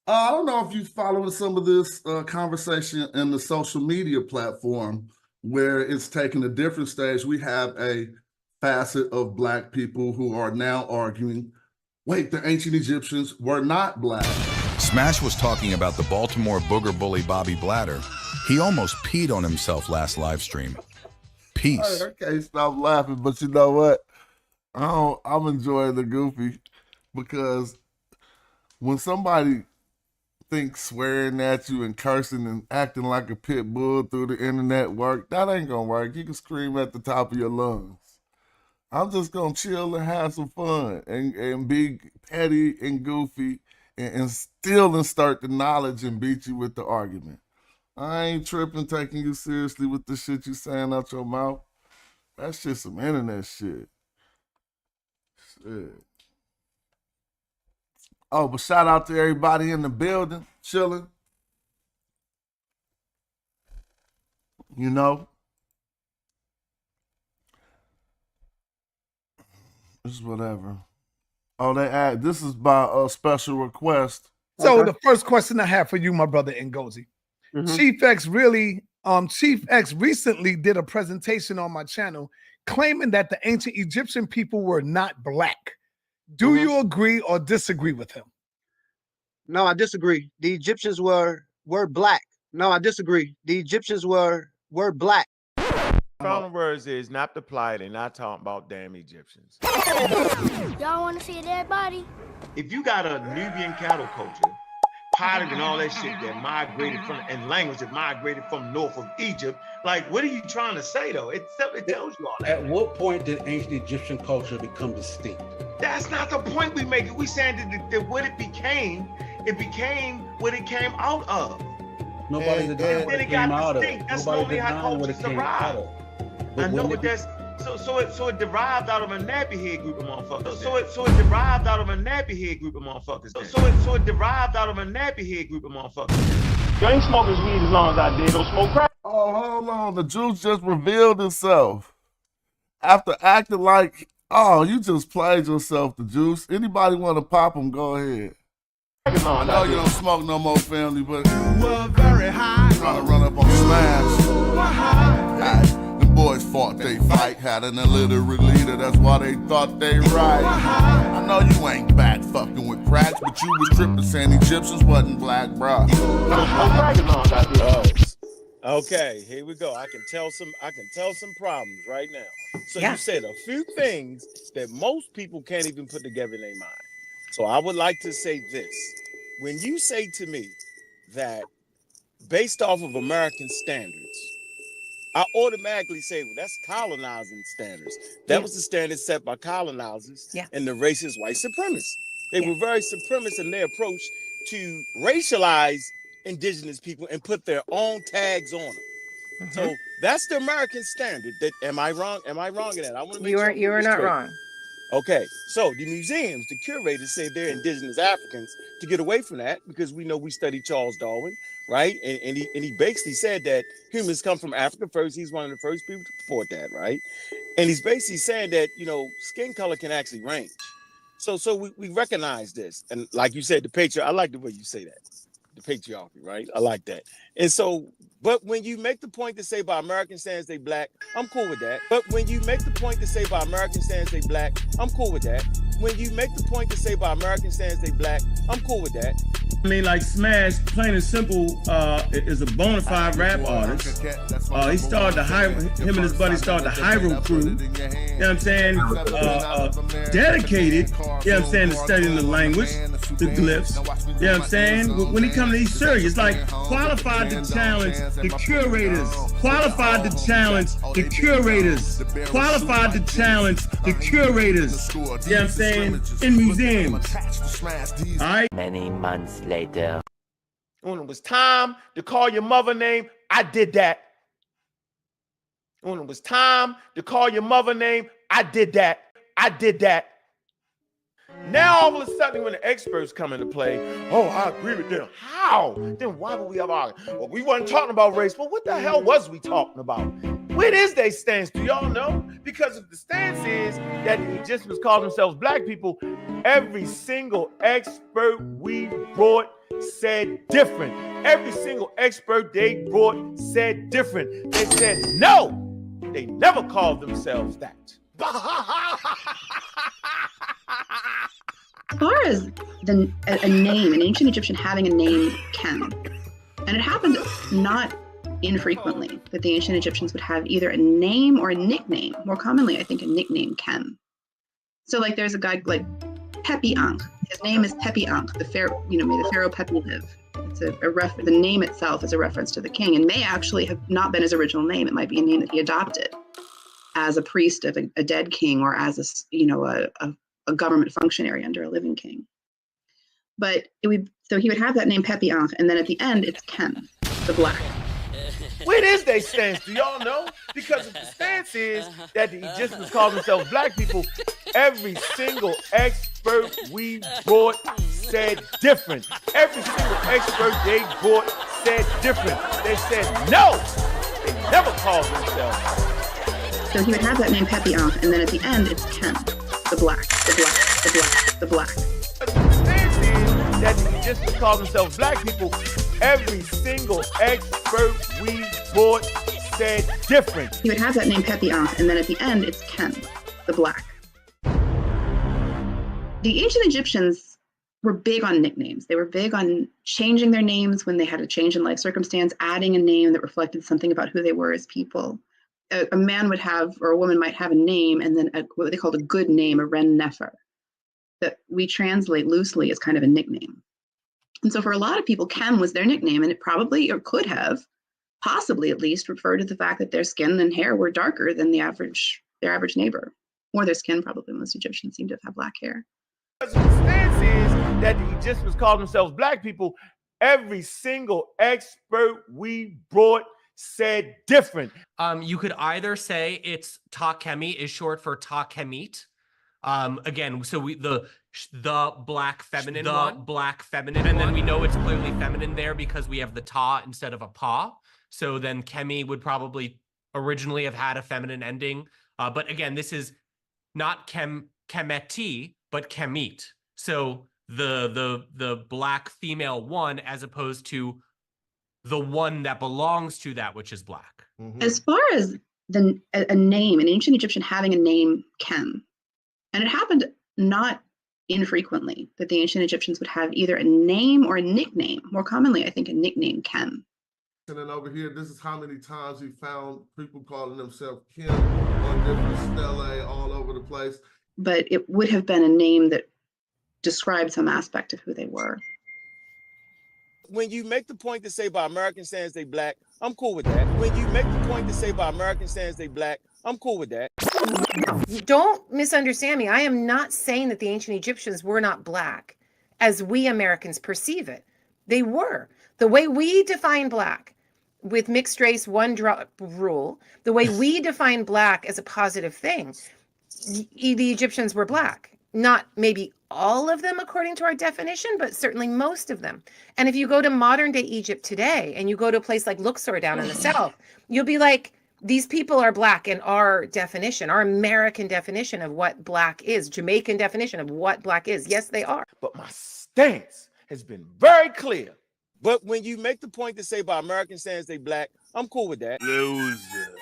I don't know if you're following some of this conversation in the social media platform where it's taking a different stage. We have a facet of Black people who are now arguing, wait, the ancient Egyptians were not Black. Smash was talking about the Baltimore booger bully Bobby Blatter. He almost peed on himself last live stream. Peace. I can't stop laughing, but you know what? I'm enjoying the goofy because when somebody thinks swearing at you and cursing and acting like a pit bull through the internet work, that ain't gonna work. You can scream at the top of your lungs. I'm just gonna chill and have some fun and be petty and goofy and still insert the knowledge and beat you with the argument. I ain't tripping taking you seriously with the shit you saying out your mouth. That shit some internet shit. Shit. Oh, but shout out to everybody in the building, chilling. You know? It's whatever. Oh, they add, this is by a special request. So the first question I have for you, my brother Ngozi. Chief X recently did a presentation on my channel claiming that the ancient Egyptian people were not Black. Do you agree or disagree with him? No, I disagree. The Egyptians were Black. No, I disagree. The Egyptians were Black. Final words is not to play. They're not talking about damn Egyptians. Y'all want to see a dead body? If you got a Nubian cattle culture, potted and all that shit that migrated from, and language that migrated from north of Egypt, like, what are you trying to say, though? It tells you all that. At what point did ancient Egyptian culture become distinct? That's not the point we make. We saying that what it became what it came out of. Nobody denied what it came out of. That's normally how cultures survive. I know what that's. So it derived out of a nappy head group of motherfuckers. So it derived out of a nappy head group of motherfuckers. So it derived out of a nappy head group of motherfuckers. You ain't smoking weed as long as I did. Don't smoke crack. Oh, hold on. The juice just revealed itself. After acting like, oh, you just played yourself, the juice. Anybody want to pop them, go ahead. I know you don't smoke no more, family, but you were very high. Trying to run up on Smash. The boys fought they fight, had an illiterate leader, that's why they thought they right. I know you ain't back fucking with cracks, but you was tripping saying Egyptians wasn't Black, bro. Okay, here we go. I can tell some problems right now. So you said a few things that most people can't even put together in their mind. So I would like to say this. When you say to me that based off of American standards, I automatically say, well, that's colonizing standards. That was the standard set by colonizers and the racist white supremacists. They were very supremacist in their approach to racialize indigenous people and put their own tags on them. So that's the American standard. That am I wrong? Am I wrong in that? I want to make sure you are not wrong. Okay, so the museums, the curators say they're indigenous Africans to get away from that because we know we studied Charles Darwin, right? And he basically said that humans come from Africa first. He's one of the first people to report that, right? And he's basically saying that, you know, skin color can actually range. So we recognize this. And like you said, the patriarchy, I like the way you say that. The patriarchy, right? I like that. And so, but when you make the point to say by American standards they black, I'm cool with that. But when you make the point to say by American standards they black, I'm cool with that. When you make the point to say by American standards they black, I'm cool with that. I mean, like Smash, plain and simple, is a bona fide rap artist. He started him and his buddy started the Hyro crew. You know what I'm saying? Dedicated, you know what I'm saying, to studying the language, the glyphs. You know what I'm saying? When he comes to these serious, like qualified to challenge the curators. Qualified to challenge the curators. Qualified to challenge the curators. You know what I'm saying? In museums. All right? Many months later. When it was time to call your mother name, I did that. When it was time to call your mother name, I did that. I did that. Now all of a sudden when the experts come into play, oh, I agree with them. How? Then why would we have argued? Well, we weren't talking about race, but what the hell was we talking about? Where is their stance? Do y'all know? Because if the stance is that the Egyptians called themselves black people, every single expert we brought said different. Every single expert they brought said different. They said no, they never called themselves that. As far as a name, an ancient Egyptian having a name can, and it happened not infrequently that the ancient Egyptians would have either a name or a nickname. More commonly, I think a nickname can. So like there's a guy like Pepi Ankh. His name is Pepi Ankh, the pharaoh, may the pharaoh Pepi live. It's the name itself is a reference to the king and may actually have not been his original name. It might be a name that he adopted as a priest of a dead king or as a government functionary under a living king. But so he would have that name Pepi Ankh, and then at the end it's Kem, the black. Where is their stance? Do y'all know? Because if the stance is that the Egyptians called themselves black people, every single expert we brought said different. Every single expert they brought said different. They said no. They never called themselves. So he would have that name Pepi Ankh, and then at the end it's Kem, the black, the black, the black, the black. The stance is that the Egyptians called themselves black people. Every single expert we brought said different. He would have that name Pepi Ankh, and then at the end it's Kem, the black. The ancient Egyptians were big on nicknames. They were big on changing their names when they had a change in life circumstance, adding a name that reflected something about who they were as people. A man would have, or a woman might have a name, and then what they called a good name, a ren nefer, that we translate loosely as kind of a nickname. And so for a lot of people, Kem was their nickname, and it probably, or could have, possibly at least, referred to the fact that their skin and hair were darker than their average neighbor. Or their skin, probably. Most Egyptians seem to have black hair. Because the stance is that the Egyptians called themselves black people, every single expert we brought said different. You could either say it's Ta-Kemi is short for Ta-Kemit. Again, so the black feminine and then we know it's clearly feminine there because we have the ta instead of a pa. So then Kemi would probably originally have had a feminine ending. But again, this is not Kemeti, but Kemit. So the black female one as opposed to the one that belongs to that which is black. As far as a name, an ancient Egyptian having a name Kem, and it happened not infrequently that the ancient Egyptians would have either a name or a nickname. More commonly, I think a nickname Kem. And then over here, this is how many times we found people calling themselves Kim on different stelae all over the place. But it would have been a name that described some aspect of who they were. When you make the point to say by American standards they black, I'm cool with that. When you make the point to say by American standards they black, I'm cool with that. Don't misunderstand me. I am not saying that the ancient Egyptians were not black as we Americans perceive it. They were. The way we define black with mixed race one drop rule, the way we define black as a positive thing, the Egyptians were black. Not maybe all of them according to our definition, but certainly most of them. And if you go to modern day Egypt today and you go to a place like Luxor down in the south, you'll be like, these people are black in our definition, our American definition of what black is, Jamaican definition of what black is. Yes, they are. But my stance has been very clear. But when you make the point to say by American standards they black, I'm cool with that. Loser.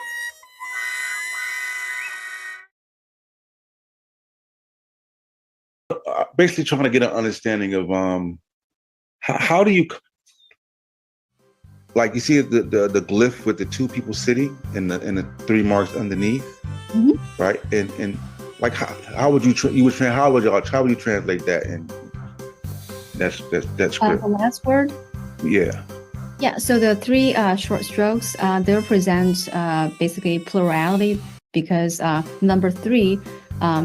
Basically trying to get an understanding of how do you, like, you see the glyph with the two people sitting and the three marks underneath, right? And like how would you how would you translate that in that script? The last word. Yeah. Yeah. So the three short strokes they represent basically plurality, because number 3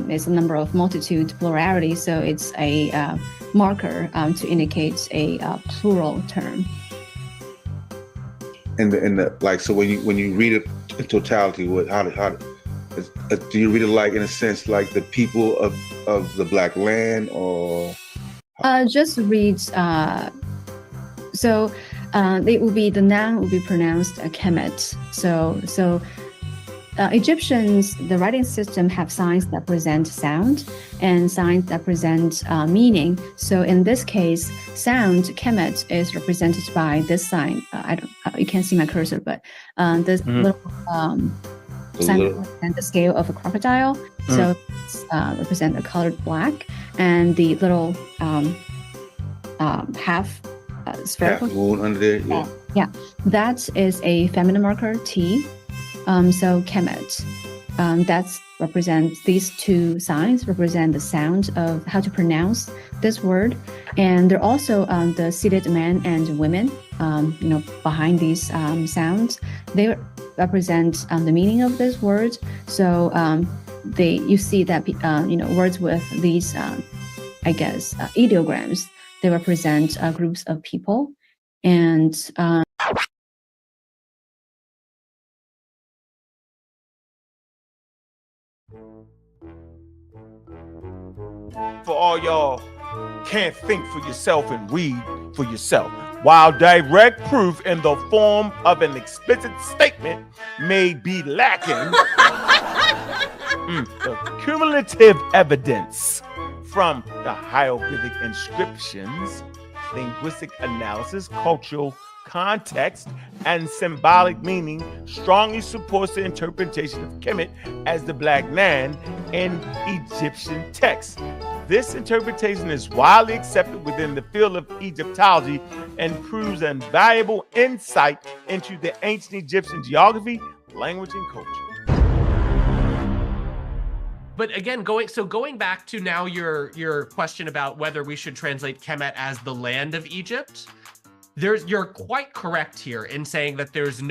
is a number of multitude, plurality. So it's a marker to indicate a plural term. And the like, so when you read it in totality, how do you read it like, in a sense, like the people of the black land, or? Just read. So it will be, the noun will be pronounced kemet. So Egyptians, the writing system have signs that present sound and signs that present meaning. So in this case, sound, kemet, is represented by this sign. You can't see my cursor, but this little sign represents the scale of a crocodile. So it's represent the color black, and the little half spherical moon under there. Yeah, that is a feminine marker, T. So kemet, that's represents, these two signs represent the sound of how to pronounce this word. And they're also the seated men and women, behind these sounds. They represent the meaning of this word. So you see that words with these, ideograms, they represent groups of people. And for all y'all can't think for yourself and read for yourself, while direct proof in the form of an explicit statement may be lacking, the cumulative evidence from the hieroglyphic inscriptions, linguistic analysis, cultural context, and symbolic meaning strongly supports the interpretation of Kemet as the black man in Egyptian texts. This interpretation is widely accepted within the field of Egyptology and proves an valuable insight into the ancient Egyptian geography, language, and culture. But again, going back to now your question about whether we should translate Kemet as the land of Egypt, you're quite correct here in saying that there's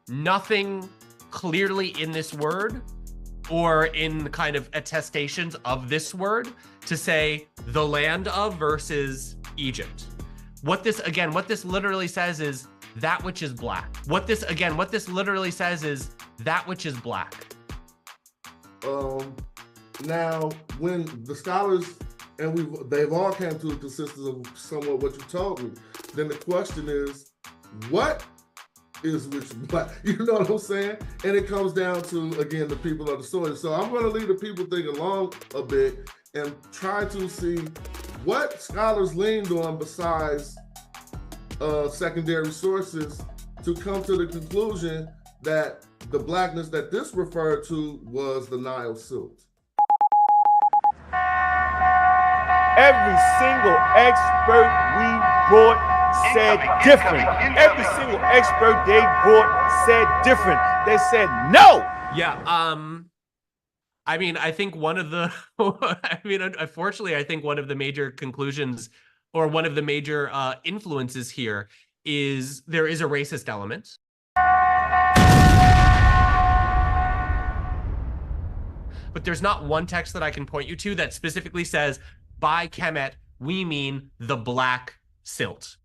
nothing clearly in this word or in kind of attestations of this word to say the land of versus Egypt. What this literally says is that which is black. What this literally says is that which is black. Now, when the scholars they've all came to a consensus of somewhat what you told me, then the question is, what is which black? You know what I'm saying? And it comes down to, again, the people of the story. So I'm going to leave the people thinking along a bit and try to see what scholars leaned on besides secondary sources to come to the conclusion that the blackness that this referred to was the Nile silt. Every single expert we brought said different. Every single expert they brought said different. They said no. Yeah. I think one of the, unfortunately, I think one of the major conclusions or one of the major influences here is there is a racist element. But there's not one text that I can point you to that specifically says, by Kemet, we mean the black silt.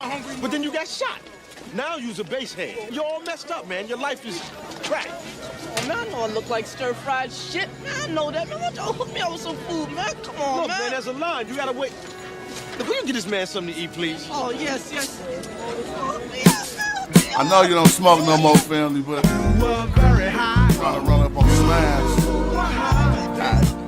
But then you got shot. Now you's a base head. You're all messed up, man. Your life is cracked. Oh, man, I know I look like stir-fried shit. Man, I know that. Man, why don't you hook me up with some food, man? Come on, Look, man, there's a line. You gotta wait. Look, will you get this man something to eat, please? Oh, yes, yes. I know you don't smoke no more, family, but trying to run up on Smash.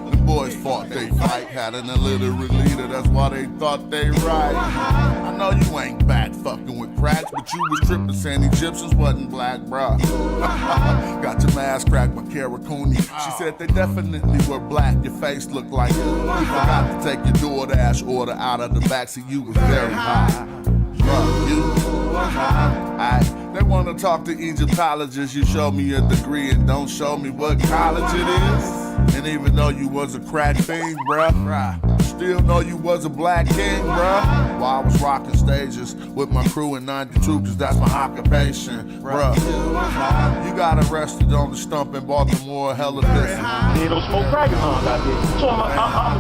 The boys fought they fight, had an illiterate leader, that's why they thought they right. I know you ain't back fucking with cracks, but you was tripping saying Egyptians wasn't black, bruh. Got your mask cracked by Kara Cooney. She said they definitely were black, your face looked like it. You forgot to take your DoorDash order out of the backseat, you was very high. Bruh, you they want to talk to Egyptologists. You show me a degree and don't show me what college it is. And even though you was a crack fiend, bruh, still know you was a black king, bruh. While I was rocking stages with my crew in 92, cause that's my occupation, bruh. You got arrested on the stump in Baltimore, hella different. They don't smoke crackers on out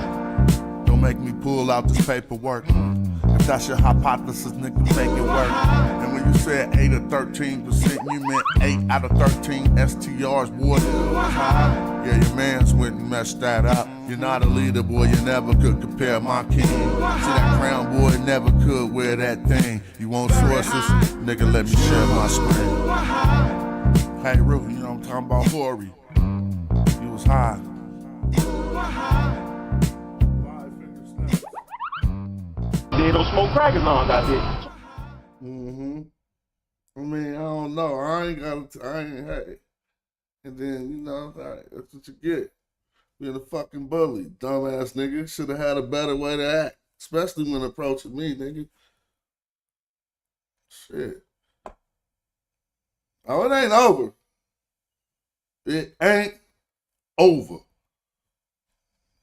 there. Don't make me pull out this paperwork. If that's your hypothesis, nigga, make it work. And when you said 8 or 13%, you meant 8 out of 13 STRs, boy. Yeah, your mans went and messed that up. You're not a leader, boy, you never could compare my king. See that crown, boy, never could wear that thing. You want sources? Nigga, let me share my screen. Hey, Rue, you know I'm talking about Hori. You was high. They don't smoke crackers on out there. I mean, I don't know. I ain't hey. And then, you know, all right, that's what you get. Being a fucking bully, dumbass nigga. Should have had a better way to act. Especially when approaching me, nigga. Shit. Oh, it ain't over. It ain't over.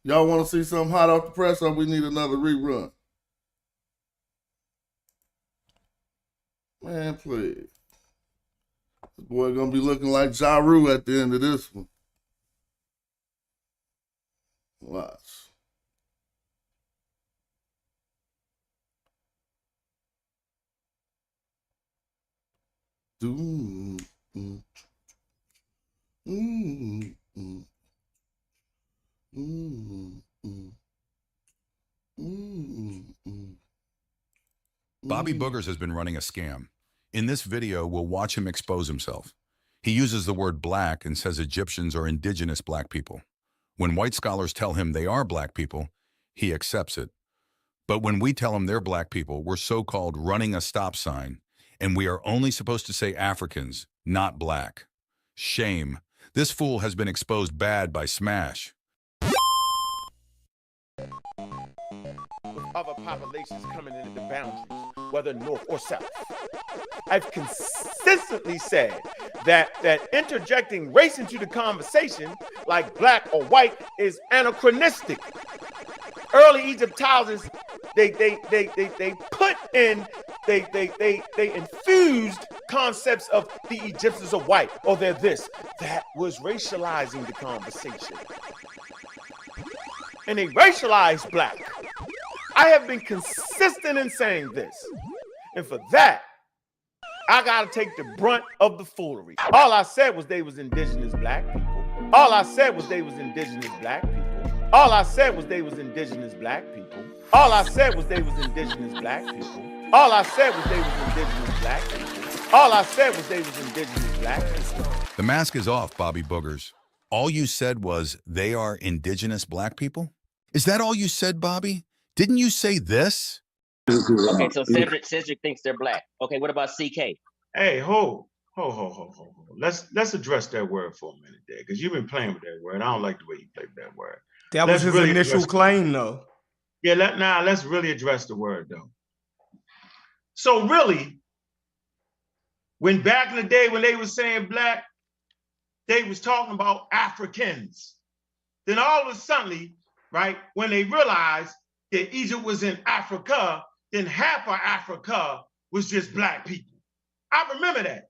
Y'all want to see something hot off the press or we need another rerun? Man, please. This boy gonna be looking like Ja Rule at the end of this one. Watch. Bobby Boogers has been running a scam. In this video, we'll watch him expose himself. He uses the word black and says Egyptians are indigenous black people. When white scholars tell him they are black people, he accepts it. But when we tell him they're black people, we're so-called running a stop sign, and we are only supposed to say Africans, not black. Shame. This fool has been exposed bad by Smash. With other populations coming into the boundaries, whether north or south. I've consistently said that interjecting race into the conversation, like black or white, is anachronistic. Early Egyptologists, they infused concepts of the Egyptians are white or they're this. That was racializing the conversation. And they racialized black. I have been consistent in saying this. And for that, I gotta take the brunt of the foolery. All I said was they was indigenous black people. All I said was they was indigenous black people. All I said was they was indigenous black people. All I said was they was indigenous black people. All I said was they was indigenous black people. All I said was they was indigenous black people. The mask is off, Bobby Boogers. All you said was they are indigenous black people? Is that all you said, Bobby? Didn't you say this? Okay, so Cedric thinks they're black. Okay, what about CK? Hey, ho. Let's address that word for a minute there, because you've been playing with that word. I don't like the way you played with that word. That was his initial claim, though. Yeah, let's really address the word, though. So really, when back in the day when they was saying black, they was talking about Africans. Then all of a sudden, right, when they realized that Egypt was in Africa, then half of Africa was just black people. I remember that.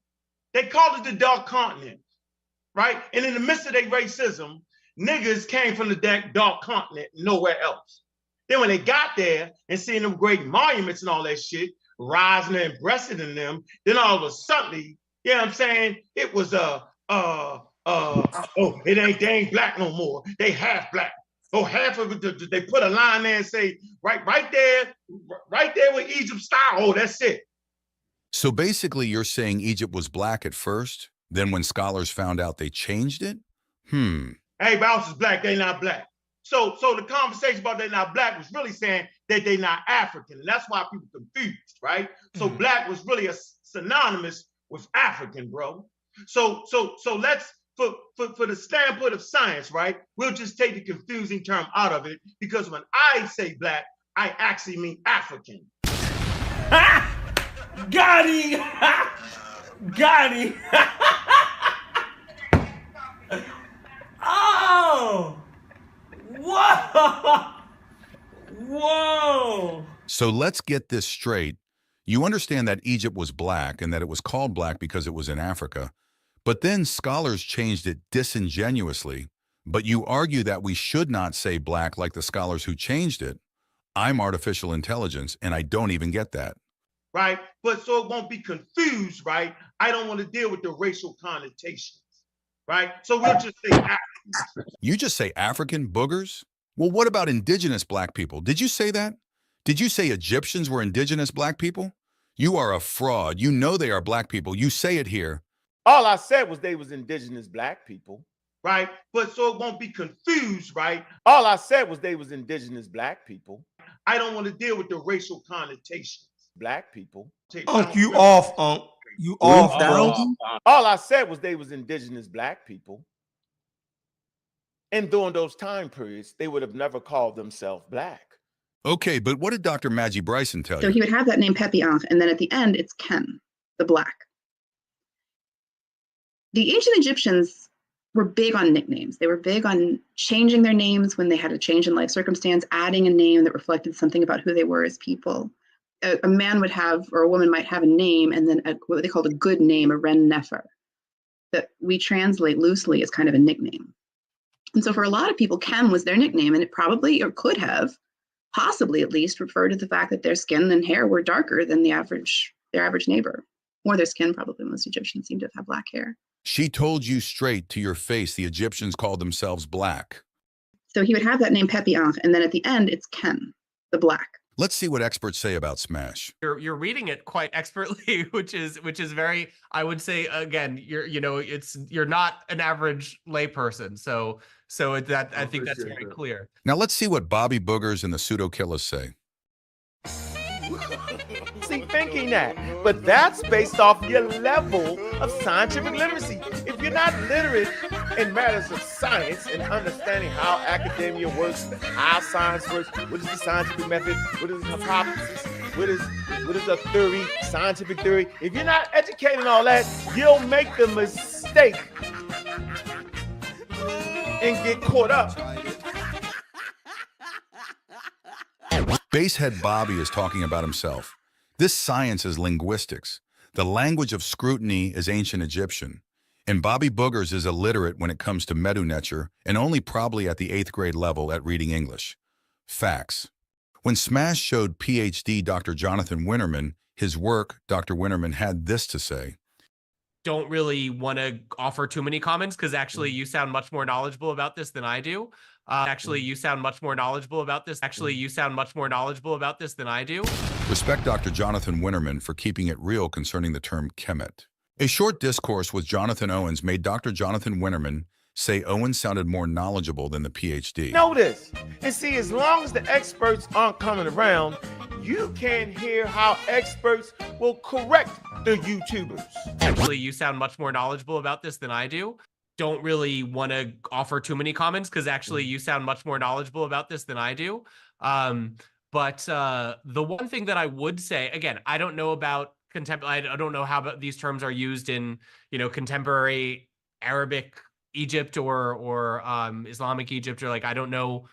They called it the dark continent, right? And in the midst of their racism, niggas came from the dark continent, nowhere else. Then when they got there and seeing them great monuments and all that shit, Rosner and Bresson and them, then all of a sudden, you know what I'm saying? It was they ain't black no more. They half black. Oh, half of it, they put a line there and say, right there with Egypt style. Oh, that's it. So basically you're saying Egypt was black at first, then when scholars found out they changed it? Everybody else is black, they not black. So the conversation about they not black was really saying that they not African. And that's why people confused, right? So black was really a synonymous with African, bro. So let's, for the standpoint of science, right? We'll just take the confusing term out of it, because when I say black, I actually mean African. Got him! Got him! Oh! Whoa! Whoa! So let's get this straight. You understand that Egypt was black and that it was called black because it was in Africa, but then scholars changed it disingenuously. But you argue that we should not say black like the scholars who changed it. I'm artificial intelligence, and I don't even get that. Right? But so it won't be confused, right? I don't want to deal with the racial connotations, right? So we'll just say African. You just say African boogers? Well, what about indigenous black people? Did you say that? Did you say Egyptians were indigenous black people? You are a fraud. You know they are black people. You say it here. All I said was they was indigenous black people, right? But so it won't be confused, right? All I said was they was indigenous black people. I don't want to deal with the racial connotations. Black people. Unc, you off, Unc. You off, bro. All I said was they was indigenous black people. And during those time periods, they would have never called themselves black. Okay, but what did Dr. Maggie Bryson tell you? So he would have that name Pepiach, and then at the end, it's Ken, the black. The ancient Egyptians were big on nicknames. They were big on changing their names when they had a change in life circumstance, adding a name that reflected something about who they were as people. A man would have, or a woman might have a name, and then what they called a good name, a ren nefer, that we translate loosely as kind of a nickname. And so for a lot of people, Ken was their nickname, and it probably, or could have, possibly at least, referred to the fact that their skin and hair were darker than their average neighbor. Or their skin, probably. Most Egyptians seem to have black hair. She told you straight to your face the Egyptians called themselves black. So he would have that name Pepiach, and then at the end, it's Ken, the black. Let's see what experts say about Smash. You're reading it quite expertly, which is very, I would say, again, you're not an average layperson. So that I think that's very clear. Now let's see what Bobby Boogers and the pseudo killers say. See, thinking that, but that's based off your level of scientific literacy. If you're not literate in matters of science and understanding how academia works, how science works, what is the scientific method, what is the hypothesis, what is a theory, scientific theory. If you're not educated in all that, you'll make the mistake and get caught up. Basehead Bobby is talking about himself. This science is linguistics. The language of scrutiny is ancient Egyptian. And Bobby Boogers is illiterate when it comes to Medu Neter and only probably at the 8th grade level at reading English. Facts. When Smash showed PhD Dr. Jonathan Winterman his work, Dr. Winterman had this to say. Don't really want to offer too many comments because actually you sound much more knowledgeable about this than I do. You sound much more knowledgeable about this. You sound much more knowledgeable about this than I do. Respect Dr. Jonathan Winterman for keeping it real concerning the term Kemet. A short discourse with Jonathan Owens made Dr. Jonathan Winterman say Owens sounded more knowledgeable than the PhD. Know this. And see, as long as the experts aren't coming around, you can't hear how experts will correct the YouTubers. Actually, you sound much more knowledgeable about this than I do. Don't really want to offer too many comments because actually you sound much more knowledgeable about this than I do. But the one thing that I would say, again, I don't know about contemporary, I don't know how these terms are used in, contemporary Arabic Egypt or Islamic Egypt, or like, I don't know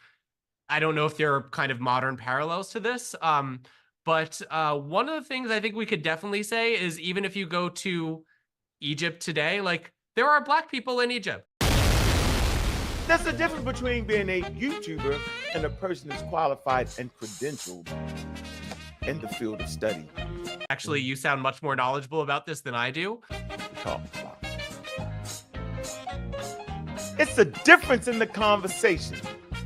if there are kind of modern parallels to this. But one of the things I think we could definitely say is even if you go to Egypt today, like, there are black people in Egypt. There's a difference between being a YouTuber and a person that's qualified and credentialed in the field of study. Actually, you sound much more knowledgeable about this than I do. It's a difference in the conversation.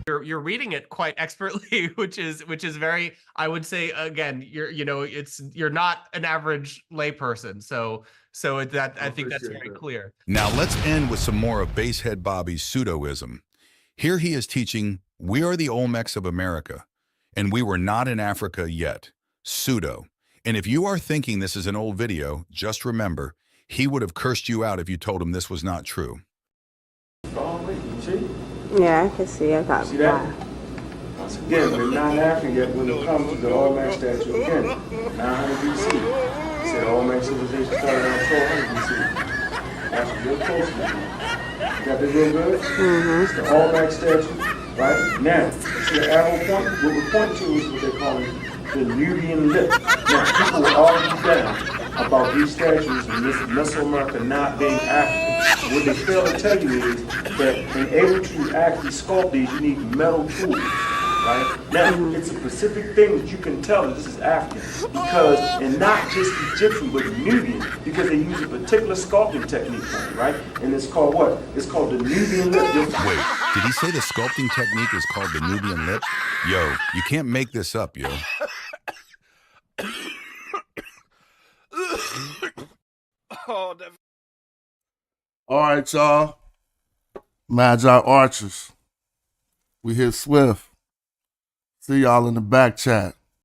You're reading it quite expertly, which is very, I would say, again, you're not an average layperson. So that I think that's very clear. Now let's end with some more of Basehead Bobby's pseudoism. Here he is teaching, we are the Olmecs of America, and we were not in Africa yet. Pseudo. And if you are thinking this is an old video, just remember, he would have cursed you out if you told him this was not true. Yeah, I can see. I got that. Once again, we're not African yet when it comes to the Olmec statue. Again, 900 BC. Said Olmec civilization started around 1200 BC. That's real close to you. Got this real good? It's the Olmec statue, right? Now, see the arrow point? What we're pointing to is what they call the Nubian lip. Now, people will argue down about these statues in Mesoamerica not being African. What they fail to tell you is that in able to actually sculpt these, you need metal tools, right? Now, it's a specific thing that you can tell that this is African because, and not just Egyptian, but Nubian, because they use a particular sculpting technique for it, right? And it's called what? It's called the Nubian lip. Wait, did he say the sculpting technique is called the Nubian lip? Yo, you can't make this up, yo. All right, y'all. Magi Archers. We hit Swift. See y'all in the back chat.